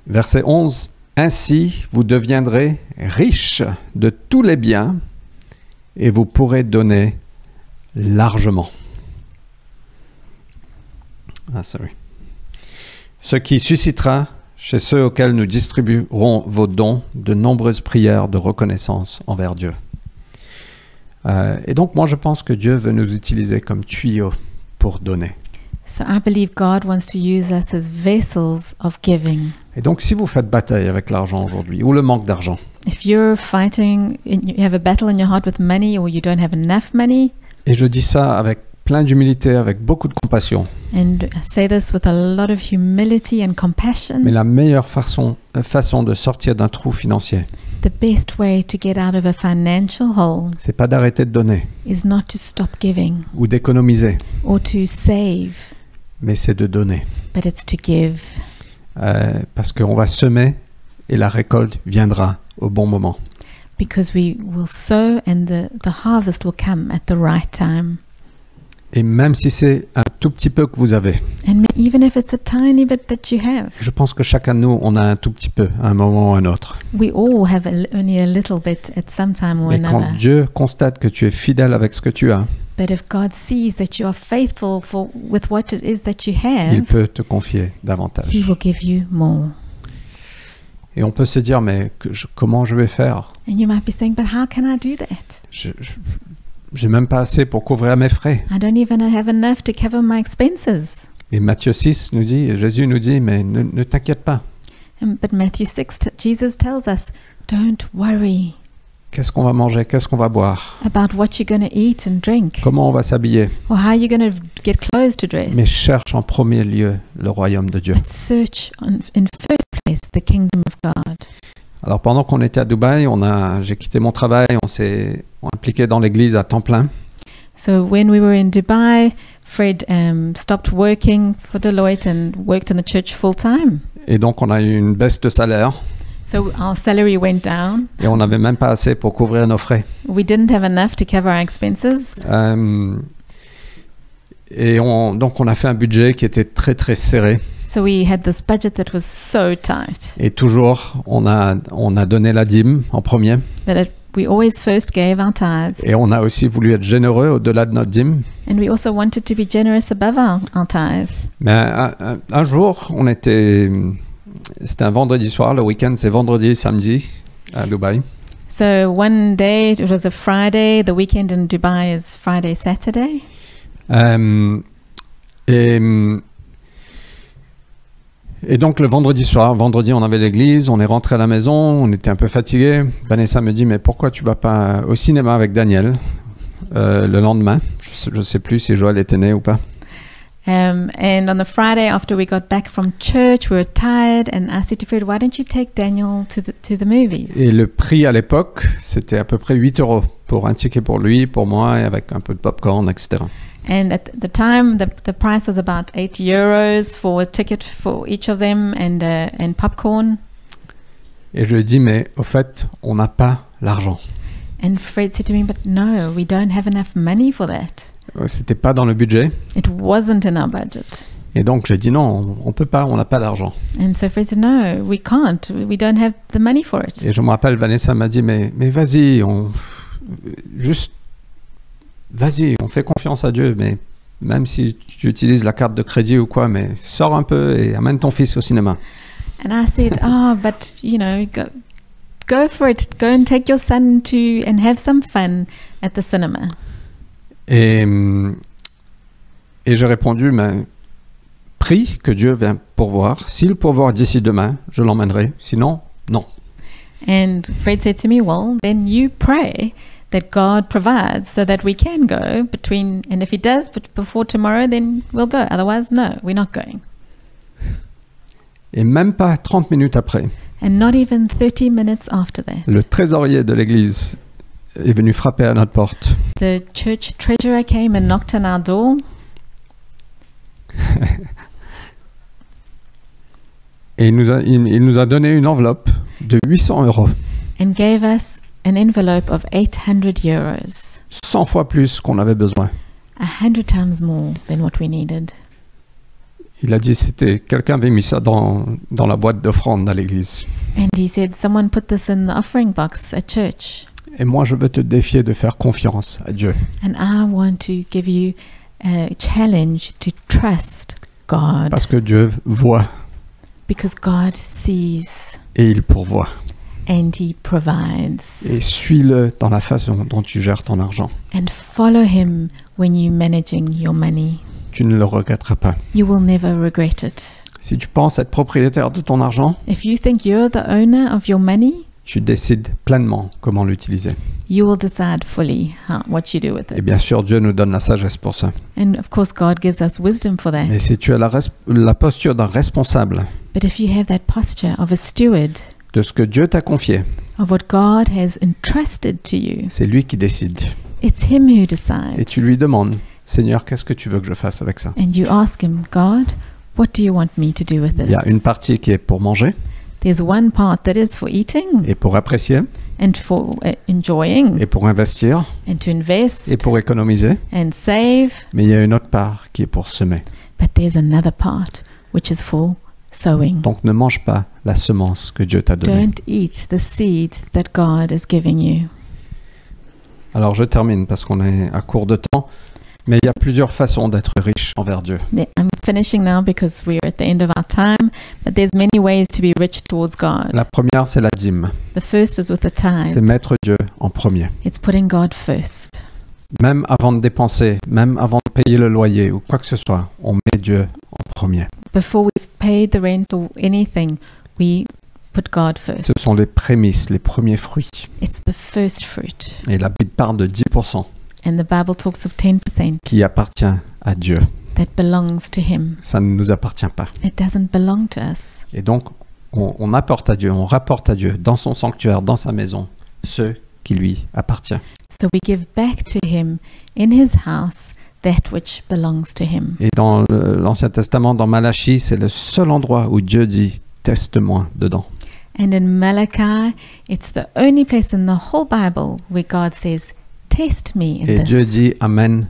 Speaker 1: Verset 11. Ainsi, vous deviendrez riches de tous les biens et vous pourrez donner largement. Ce qui suscitera chez ceux auxquels nous distribuerons vos dons de nombreuses prières de reconnaissance envers Dieu. Et donc, moi, je pense que Dieu veut nous utiliser comme tuyaux pour donner.
Speaker 2: So I believe God wants to use us as vessels of giving.
Speaker 1: Et donc, si vous faites bataille avec l'argent aujourd'hui, ou le manque d'argent,
Speaker 2: If you're fighting, you have a battle in your heart with money, or you don't have enough money,
Speaker 1: et je dis ça avec plein d'humilité, avec beaucoup de compassion,
Speaker 2: and I say this with a lot of humility and compassion,
Speaker 1: mais la meilleure façon de sortir d'un trou financier,
Speaker 2: the best way to get out of a financial hole
Speaker 1: c'est pas d'arrêter de donner
Speaker 2: is not to stop giving
Speaker 1: ou d'économiser,
Speaker 2: or to save,
Speaker 1: mais c'est de donner.
Speaker 2: but it's to give.
Speaker 1: Parce qu'on va semer et la récolte viendra au bon moment.
Speaker 2: Because we will sow and the harvest will come at the right time.
Speaker 1: Et même si c'est un tout petit peu que vous avez.
Speaker 2: And even if it's a tiny bit that you have,
Speaker 1: Je pense que chacun de nous, on a un tout petit peu, à un moment ou à un autre.
Speaker 2: we all have only a little bit at some time or
Speaker 1: Mais quand
Speaker 2: another.
Speaker 1: Dieu constate que tu es fidèle avec ce que tu as,
Speaker 2: But if God sees that you are faithful with what it is that you
Speaker 1: il
Speaker 2: have,
Speaker 1: peut te confier
Speaker 2: He
Speaker 1: davantage.
Speaker 2: will give you more.
Speaker 1: Et on peut se dire, mais comment je vais faire?
Speaker 2: And you might be saying, but how can I do that?
Speaker 1: J'ai même pas assez pour couvrir mes frais.
Speaker 2: I don't even have enough to cover my expenses.
Speaker 1: Et Matthieu 6 nous dit, Jésus nous dit, mais ne t'inquiète pas.
Speaker 2: But Matthew 6, Jesus tells us, don't worry
Speaker 1: Qu'est-ce qu'on va manger? Qu'est-ce qu'on va boire?
Speaker 2: about what you're going to eat and drink,
Speaker 1: Comment on va s'habiller?
Speaker 2: or how you're going to get clothes to dress.
Speaker 1: Mais cherche en premier lieu le royaume de Dieu.
Speaker 2: But search in first place the kingdom of God.
Speaker 1: Alors pendant qu'on était à Dubaï, j'ai quitté mon travail, on s'est impliqué dans l'église à temps plein.
Speaker 2: So when we were in Dubai, Fred stopped working for Deloitte and worked in the church full time.
Speaker 1: Et donc on a eu une baisse de salaire
Speaker 2: So our salary went down.
Speaker 1: et on n'avait même pas assez pour couvrir nos frais.
Speaker 2: We didn't have enough to cover our expenses.
Speaker 1: Donc on a fait un budget qui était très très serré.
Speaker 2: So we had this budget that was so tight.
Speaker 1: Et toujours, on a donné la dîme en premier.
Speaker 2: But we always first gave our tithe.
Speaker 1: Et on a aussi voulu être généreux au-delà de notre dîme.
Speaker 2: And we also wanted to be generous above our tithe.
Speaker 1: Mais un jour, c'était un vendredi soir, le week-end c'est vendredi et samedi à Dubaï.
Speaker 2: So one day, it was a Friday, the weekend in Dubai is Friday, Saturday.
Speaker 1: Et donc le vendredi on avait l'église, on est rentré à la maison, on était un peu fatigué. Vanessa me dit, mais pourquoi tu vas pas au cinéma avec Daniel le lendemain? Je sais plus si Joël était né ou pas.
Speaker 2: And on the Friday after we got back from church, we were tired, and I said to Fred, why don't you take Daniel to the movies?
Speaker 1: Et le prix à l'époque, c'était à peu près 8 € pour un ticket pour lui, pour moi, et avec un peu de popcorn, etc.
Speaker 2: And at the time, the price was about €8 for a ticket for each of them and popcorn.
Speaker 1: Et je lui ai dit, mais au fait, on n'a pas l'argent.
Speaker 2: And Fred said to me, but no, we don't have enough money for that.
Speaker 1: C'était pas dans le budget.
Speaker 2: It wasn't in our budget.
Speaker 1: Et donc j'ai dit non, on peut pas, on n'a pas d'argent.
Speaker 2: And so Fred said, no, we can't. We don't have the money for it.
Speaker 1: Et je me rappelle, Vanessa m'a dit, mais vas-y, vas-y, on fait confiance à Dieu, mais même si tu utilises la carte de crédit ou quoi, mais sors un peu et amène ton fils au cinéma.
Speaker 2: And I said, but go for it. Go and take your son and have some fun at the cinema.
Speaker 1: Et j'ai répondu, mais prie que Dieu vienne pourvoir. S'il pourvoit d'ici demain, je l'emmènerai. Sinon, non.
Speaker 2: And Fred said to me, well, then you pray that God provides so that we can go and if he does, but before tomorrow, then we'll go. Otherwise, no, we're not going.
Speaker 1: Et même pas 30 minutes après,
Speaker 2: And not even 30 minutes after that,
Speaker 1: le trésorier de l'église est venu frapper à notre porte.
Speaker 2: the church treasurer came and knocked on our door.
Speaker 1: Et il nous a donné une enveloppe de 800 €,
Speaker 2: And gave us an envelope of €800,
Speaker 1: 100 fois plus qu'on avait besoin.
Speaker 2: 100 times more than what we needed.
Speaker 1: Il a dit quelqu'un avait mis ça dans la boîte d'offrande à l'église.
Speaker 2: And he said, someone put this in the offering box at church.
Speaker 1: Et moi, je veux te défier de faire confiance à Dieu.
Speaker 2: And I want to give you a challenge to trust God.
Speaker 1: Parce que Dieu voit
Speaker 2: Because God sees
Speaker 1: et il pourvoit.
Speaker 2: and he provides.
Speaker 1: Et suis-le dans la façon dont tu gères ton argent.
Speaker 2: And follow him when you're managing your money.
Speaker 1: Tu ne le regretteras pas.
Speaker 2: You will never regret it.
Speaker 1: Si tu penses être propriétaire de ton argent,
Speaker 2: If you think you're the owner of your money,
Speaker 1: tu décides pleinement comment l'utiliser.
Speaker 2: you will decide fully what you do with
Speaker 1: Et
Speaker 2: it.
Speaker 1: bien sûr, Dieu nous donne la sagesse pour ça.
Speaker 2: And of course, God gives us wisdom for that.
Speaker 1: Mais si tu as la posture d'un responsable
Speaker 2: But if you have that posture of a steward,
Speaker 1: de ce que Dieu t'a confié,
Speaker 2: of what God has entrusted to you,
Speaker 1: c'est lui qui décide.
Speaker 2: it's him who decides.
Speaker 1: Et tu lui demandes, Seigneur, qu'est-ce que tu veux que je fasse avec ça?
Speaker 2: And you ask him, God, what do you want me to do with
Speaker 1: Il
Speaker 2: this?
Speaker 1: y a une partie qui est pour manger,
Speaker 2: There's one part that is for eating
Speaker 1: et pour apprécier
Speaker 2: and for enjoying
Speaker 1: et pour investir
Speaker 2: and to invest
Speaker 1: et pour économiser.
Speaker 2: and save.
Speaker 1: Mais il y a une autre part qui est pour semer.
Speaker 2: But there's another part which is for sowing.
Speaker 1: Donc ne mange pas la semence que Dieu t'a donnée.
Speaker 2: Don't eat the seed that God is giving you.
Speaker 1: Alors je termine parce qu'on est à court de temps. Mais il y a plusieurs façons d'être riche envers Dieu.
Speaker 2: I'm finishing now because we're at the end of our time, but there's many ways to be rich towards God.
Speaker 1: La première, c'est la dîme.
Speaker 2: The first is with the
Speaker 1: C'est
Speaker 2: tithe.
Speaker 1: mettre Dieu en premier.
Speaker 2: It's putting God first.
Speaker 1: Même avant de dépenser, même avant de payer le loyer ou quoi que ce soit, on met Dieu en premier.
Speaker 2: Before we've paid the rent or anything, we put God first.
Speaker 1: Ce sont les prémices, les premiers fruits.
Speaker 2: It's the first fruit.
Speaker 1: Et la Bible parle de 10%
Speaker 2: And the Bible talks of 10%
Speaker 1: qui appartient à Dieu.
Speaker 2: that belongs to Him.
Speaker 1: Ça ne nous appartient pas.
Speaker 2: It doesn't belong to us.
Speaker 1: Et donc, on apporte à Dieu, on rapporte à Dieu dans son sanctuaire, dans sa maison, ce qui lui appartient.
Speaker 2: So we give back to Him in His house that which belongs to Him.
Speaker 1: Et dans l'Ancien Testament, dans Malachie, c'est le seul endroit où Dieu dit « teste-moi dedans ».
Speaker 2: And in Malachi, it's the only place in the whole Bible where God says, test me in
Speaker 1: Et Dieu
Speaker 2: this.
Speaker 1: dit « amène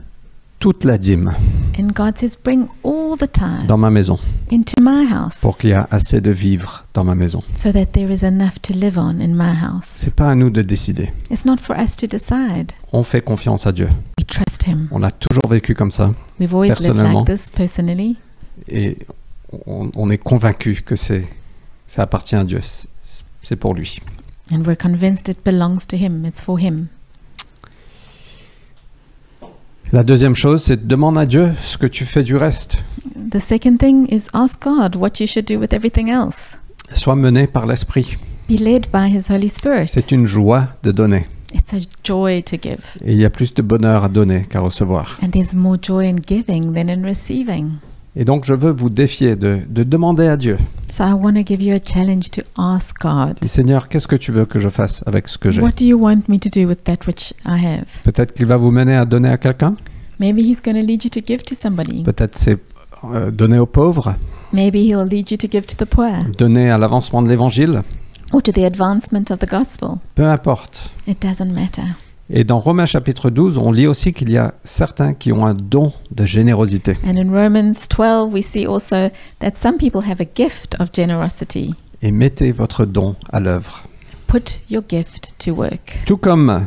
Speaker 1: toute la dîme
Speaker 2: And God says, bring all the tithe
Speaker 1: dans ma maison
Speaker 2: into my house
Speaker 1: pour qu'il y ait assez de vivres dans ma maison ».
Speaker 2: so that there is enough to live on in my house.
Speaker 1: C'est pas à nous de décider.
Speaker 2: It's not for us to decide.
Speaker 1: On fait confiance à Dieu.
Speaker 2: We trust Him.
Speaker 1: On a toujours vécu comme ça
Speaker 2: We've always lived
Speaker 1: Personnellement.
Speaker 2: like this personally.
Speaker 1: et on est convaincu que ça appartient à Dieu. C'est pour lui.
Speaker 2: And we're convinced it belongs to Him. It's for Him.
Speaker 1: La deuxième chose, c'est demande à Dieu ce que tu fais du reste.
Speaker 2: The second thing is ask God what you should do with everything else.
Speaker 1: Sois mené par l'Esprit.
Speaker 2: Be led by His Holy Spirit.
Speaker 1: C'est une joie de donner.
Speaker 2: It's a joy to give.
Speaker 1: Et il y a plus de bonheur à donner qu'à recevoir.
Speaker 2: And there's more joy in giving than in receiving.
Speaker 1: Et donc, je veux vous défier de demander à Dieu.
Speaker 2: So I want to give you a challenge to ask God,
Speaker 1: Dis, Seigneur, qu'est-ce que tu veux que je fasse avec ce que j'ai?
Speaker 2: what do you want me to do with that which I have?
Speaker 1: Peut-être qu'il va vous mener à donner à quelqu'un.
Speaker 2: Maybe He's going to lead you to give to somebody.
Speaker 1: Peut-être c'est donner aux pauvres,
Speaker 2: Maybe He'll lead you to give to the poor
Speaker 1: donner à l'avancement de l'Évangile.
Speaker 2: or to the advancement of the gospel.
Speaker 1: Peu importe.
Speaker 2: It doesn't matter.
Speaker 1: Et dans Romains chapitre 12, on lit aussi qu'il y a certains qui ont un don de générosité.
Speaker 2: And in Romans 12, we see also that some people have a gift of generosity.
Speaker 1: Et mettez votre don à l'œuvre.
Speaker 2: Put your gift to work.
Speaker 1: Tout comme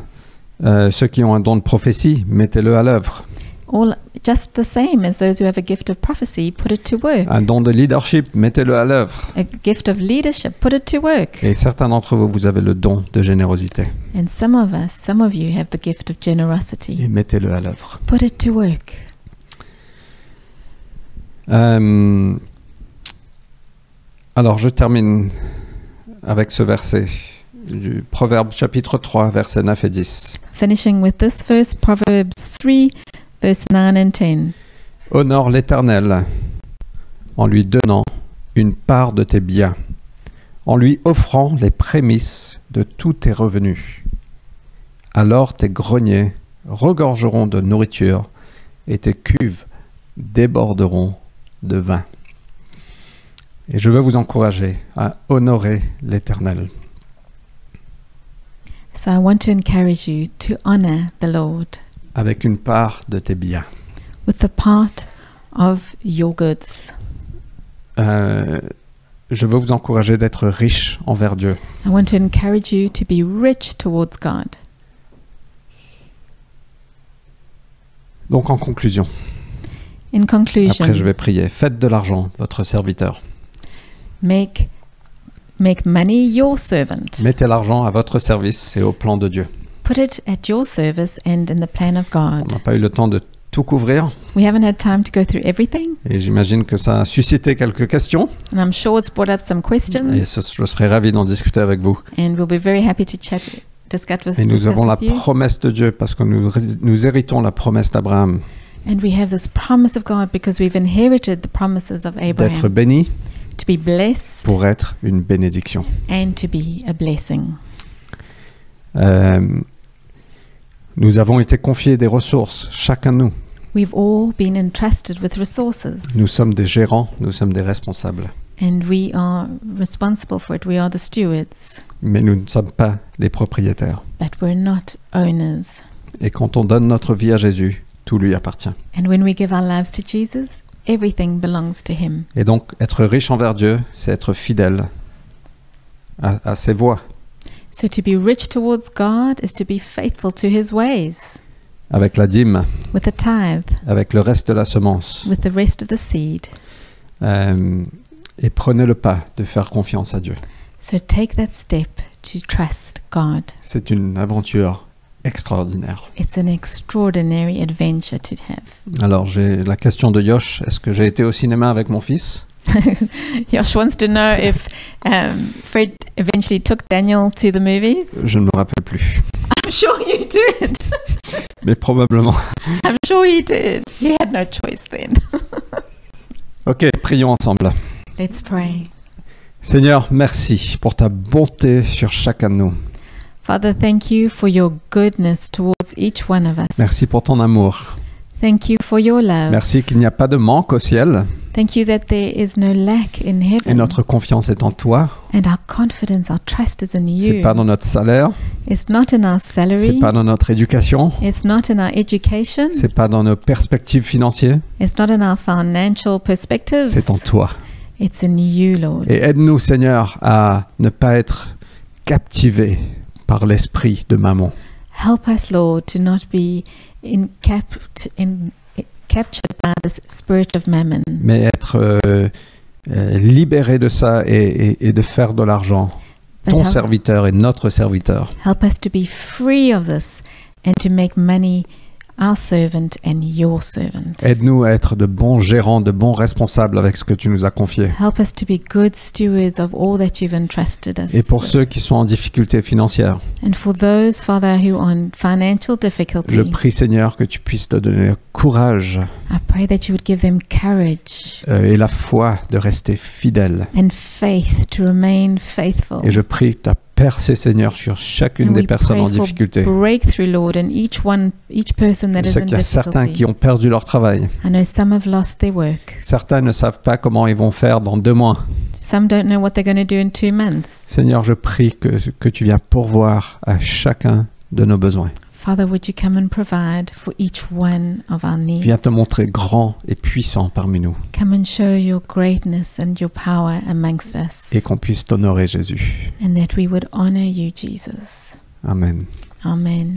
Speaker 1: ceux qui ont un don de prophétie, mettez-le à l'œuvre.
Speaker 2: All just the same as those who have a gift of prophecy, put it to work.
Speaker 1: Un don de leadership, mettez-le à l'œuvre.
Speaker 2: A gift of leadership, put it to work.
Speaker 1: Et certains d'entre vous, vous avez le don de générosité.
Speaker 2: And some of you have the gift of generosity.
Speaker 1: Et mettez-le à l'œuvre.
Speaker 2: Put it to work.
Speaker 1: Alors, je termine avec ce verset du Proverbe chapitre 3, versets 9 et 10.
Speaker 2: Finishing with this verse, Proverbs 3, verse 9 and 10.
Speaker 1: Honore l'Éternel en lui donnant une part de tes biens, en lui offrant les prémices de tous tes revenus. Alors tes greniers regorgeront de nourriture et tes cuves déborderont de vin. Et je veux vous encourager à honorer l'Éternel.
Speaker 2: So I want to encourage you to honor the Lord
Speaker 1: Avec une part de tes biens.
Speaker 2: with the part of your goods.
Speaker 1: Je veux vous encourager d'être riche envers Dieu.
Speaker 2: I want to encourage you to be rich towards God.
Speaker 1: Donc en conclusion,
Speaker 2: In conclusion,
Speaker 1: après je vais prier, faites de l'argent votre serviteur.
Speaker 2: make money your servant.
Speaker 1: Mettez l'argent à votre service et au plan de Dieu.
Speaker 2: Put it at your service and in the plan of
Speaker 1: On
Speaker 2: God.
Speaker 1: n'a pas eu le temps de tout couvrir
Speaker 2: We haven't had time to go through everything,
Speaker 1: et j'imagine que ça a suscité quelques questions
Speaker 2: and I'm sure it's brought up some
Speaker 1: et
Speaker 2: questions,
Speaker 1: je serai ravi d'en discuter avec vous.
Speaker 2: and we'll be very happy to discuss
Speaker 1: Et nous avons la
Speaker 2: with you.
Speaker 1: promesse de Dieu parce que nous héritons la promesse d'Abraham
Speaker 2: And we have this promise of God because we've inherited the promises of
Speaker 1: d'être
Speaker 2: Abraham
Speaker 1: béni
Speaker 2: to be blessed
Speaker 1: pour être une bénédiction.
Speaker 2: and to be a blessing.
Speaker 1: Nous avons été confiés des ressources, chacun de nous.
Speaker 2: We've all been entrusted with resources,
Speaker 1: Nous sommes des gérants, nous sommes des responsables.
Speaker 2: and we are responsible for it. We are the stewards,
Speaker 1: Mais nous ne sommes pas les propriétaires.
Speaker 2: but we're not owners.
Speaker 1: Et quand on donne notre vie à Jésus, tout lui appartient.
Speaker 2: And when we give our lives to Jesus, everything belongs to Him.
Speaker 1: Et donc, être riche envers Dieu, c'est être fidèle à ses voies,
Speaker 2: So to be rich towards God is to be faithful to His ways,
Speaker 1: avec la dîme,
Speaker 2: with the tithe,
Speaker 1: avec le reste de la semence.
Speaker 2: with the rest of the seed.
Speaker 1: Et prenez le pas de faire confiance à Dieu.
Speaker 2: So take that step to trust God.
Speaker 1: C'est une aventure extraordinaire.
Speaker 2: It's an extraordinary adventure to have.
Speaker 1: Alors, j'ai la question de Yosh. Est-ce que j'ai été au cinéma avec mon fils?
Speaker 2: Josh wants to know if Fred eventually took Daniel to the movies.
Speaker 1: Je ne me rappelle plus.
Speaker 2: I'm sure you did.
Speaker 1: Mais probablement.
Speaker 2: I'm sure he did. He had no choice then.
Speaker 1: Ok, prions ensemble.
Speaker 2: Let's pray.
Speaker 1: Seigneur, merci pour ta bonté sur chacun de nous.
Speaker 2: Father, thank you for your goodness towards each one of us.
Speaker 1: Merci pour ton amour.
Speaker 2: Thank you for your love.
Speaker 1: Merci qu'il n'y a pas de manque au ciel.
Speaker 2: Thank you that there is no lack in
Speaker 1: Et
Speaker 2: heaven.
Speaker 1: notre confiance est en toi.
Speaker 2: And our confidence, our trust is in
Speaker 1: C'est
Speaker 2: you.
Speaker 1: pas dans notre salaire.
Speaker 2: It's not in our
Speaker 1: C'est
Speaker 2: salary.
Speaker 1: pas dans notre éducation.
Speaker 2: It's not in our education.
Speaker 1: C'est pas dans nos perspectives financières.
Speaker 2: It's not in our financial perspectives.
Speaker 1: C'est en toi.
Speaker 2: It's in you, Lord.
Speaker 1: Et aide-nous, Seigneur, à ne pas être captivés par l'esprit de maman.
Speaker 2: Help us, Lord, to not be captured by the spirit of mammon,
Speaker 1: Mais être libérés de ça et de faire de l'argent.
Speaker 2: but
Speaker 1: Ton
Speaker 2: help,
Speaker 1: serviteur et notre serviteur.
Speaker 2: help us to be free of this and to make money our servant and your servant.
Speaker 1: Aide-nous à être de bons gérants, de bons responsables avec ce que tu nous as confié.
Speaker 2: Help us to be good stewards of all that you've entrusted us
Speaker 1: Et pour
Speaker 2: with.
Speaker 1: ceux qui sont en difficulté financière,
Speaker 2: And for those, Father, who are in financial difficulty,
Speaker 1: je prie, Seigneur, que tu puisses te donner le courage
Speaker 2: I pray that you would give them courage
Speaker 1: et la foi de rester fidèle.
Speaker 2: and faith to remain faithful.
Speaker 1: Et je prie ta percée, Seigneur, sur chacune
Speaker 2: And
Speaker 1: des
Speaker 2: we
Speaker 1: personnes
Speaker 2: pray
Speaker 1: en
Speaker 2: for
Speaker 1: difficulté.
Speaker 2: breakthrough, Lord, and each person that
Speaker 1: Je
Speaker 2: is
Speaker 1: sais
Speaker 2: in
Speaker 1: qu'il y a certains qui
Speaker 2: difficulty.
Speaker 1: ont perdu leur travail.
Speaker 2: I know some have lost their work.
Speaker 1: Certains ne savent pas comment ils vont faire dans 2 mois.
Speaker 2: Some don't know what they're going to do in 2 months.
Speaker 1: Seigneur, je prie que tu viens pourvoir à chacun de nos besoins.
Speaker 2: Father, would you come and provide for each one of our needs?
Speaker 1: Viens te montrer grand et puissant parmi nous
Speaker 2: Come and show your greatness and your power amongst us,
Speaker 1: et qu'on puisse t'honorer, Jésus.
Speaker 2: and that we would honor you, Jesus.
Speaker 1: Amen.
Speaker 2: Amen.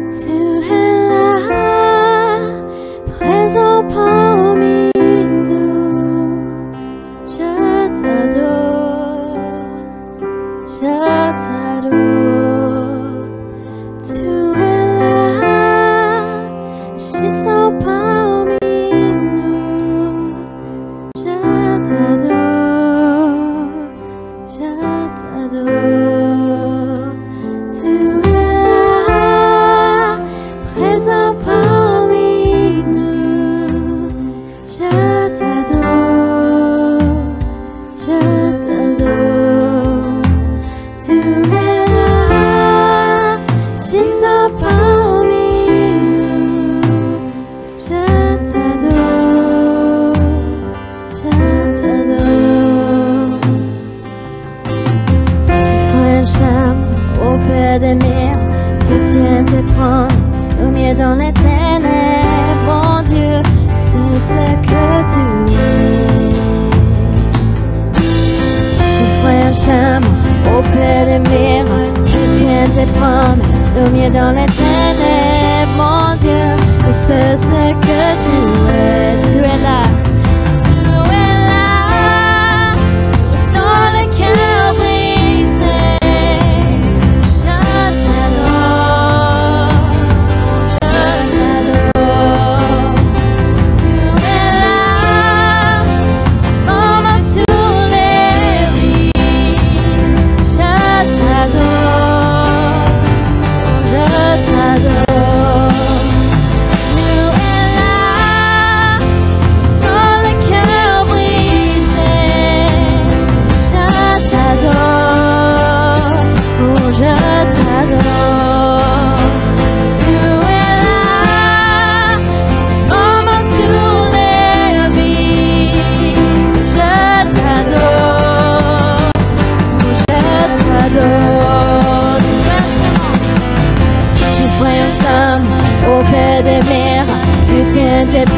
Speaker 3: Tu es là, présent parmi nous. Je t'adore, je t'adore. Tu es là, agissant parmi nous. Je t'adore, je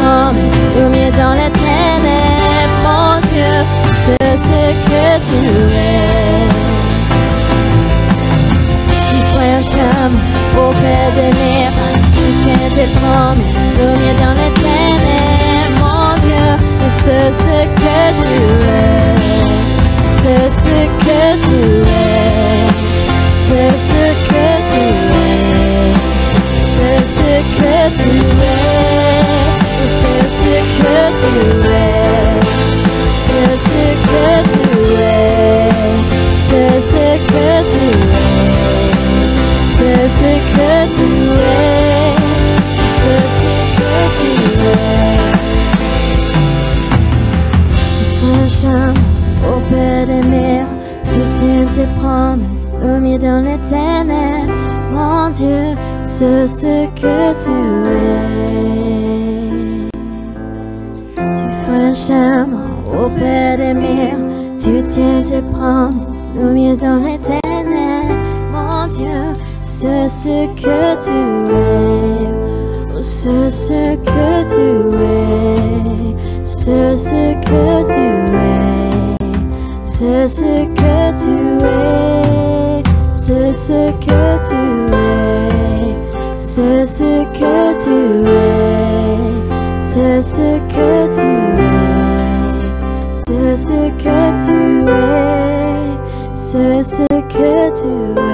Speaker 3: promesses, lumière dans les ténèbres, mon Dieu, c'est ce que tu es. Tu fais un chemin au père des miracles, tu tiens tes promesses, lumière dans les ténèbres, mon Dieu, c'est ce que tu es. C'est ce que tu es. C'est ce que tu es. C'est ce que tu es. C'est ce que tu es. C'est ce que tu es. C'est ce que tu es. C'est ce que tu es. C'est ce que tu es. Tu fais un chemin au père des mers, tu tiens tes promesses, dormir dans les ténèbres, mon Dieu, c'est ce que tu es. Tu fais un chemin au père des mers, tu tiens tes promesses, dormir dans les ténèbres, mon Dieu, c'est ce que tu es. C'est ce que tu es. C'est ce que tu es. C'est ce que tu es, c'est ce que tu es, c'est ce que tu es, c'est ce que tu es, c'est ce que tu es, c'est ce que tu es.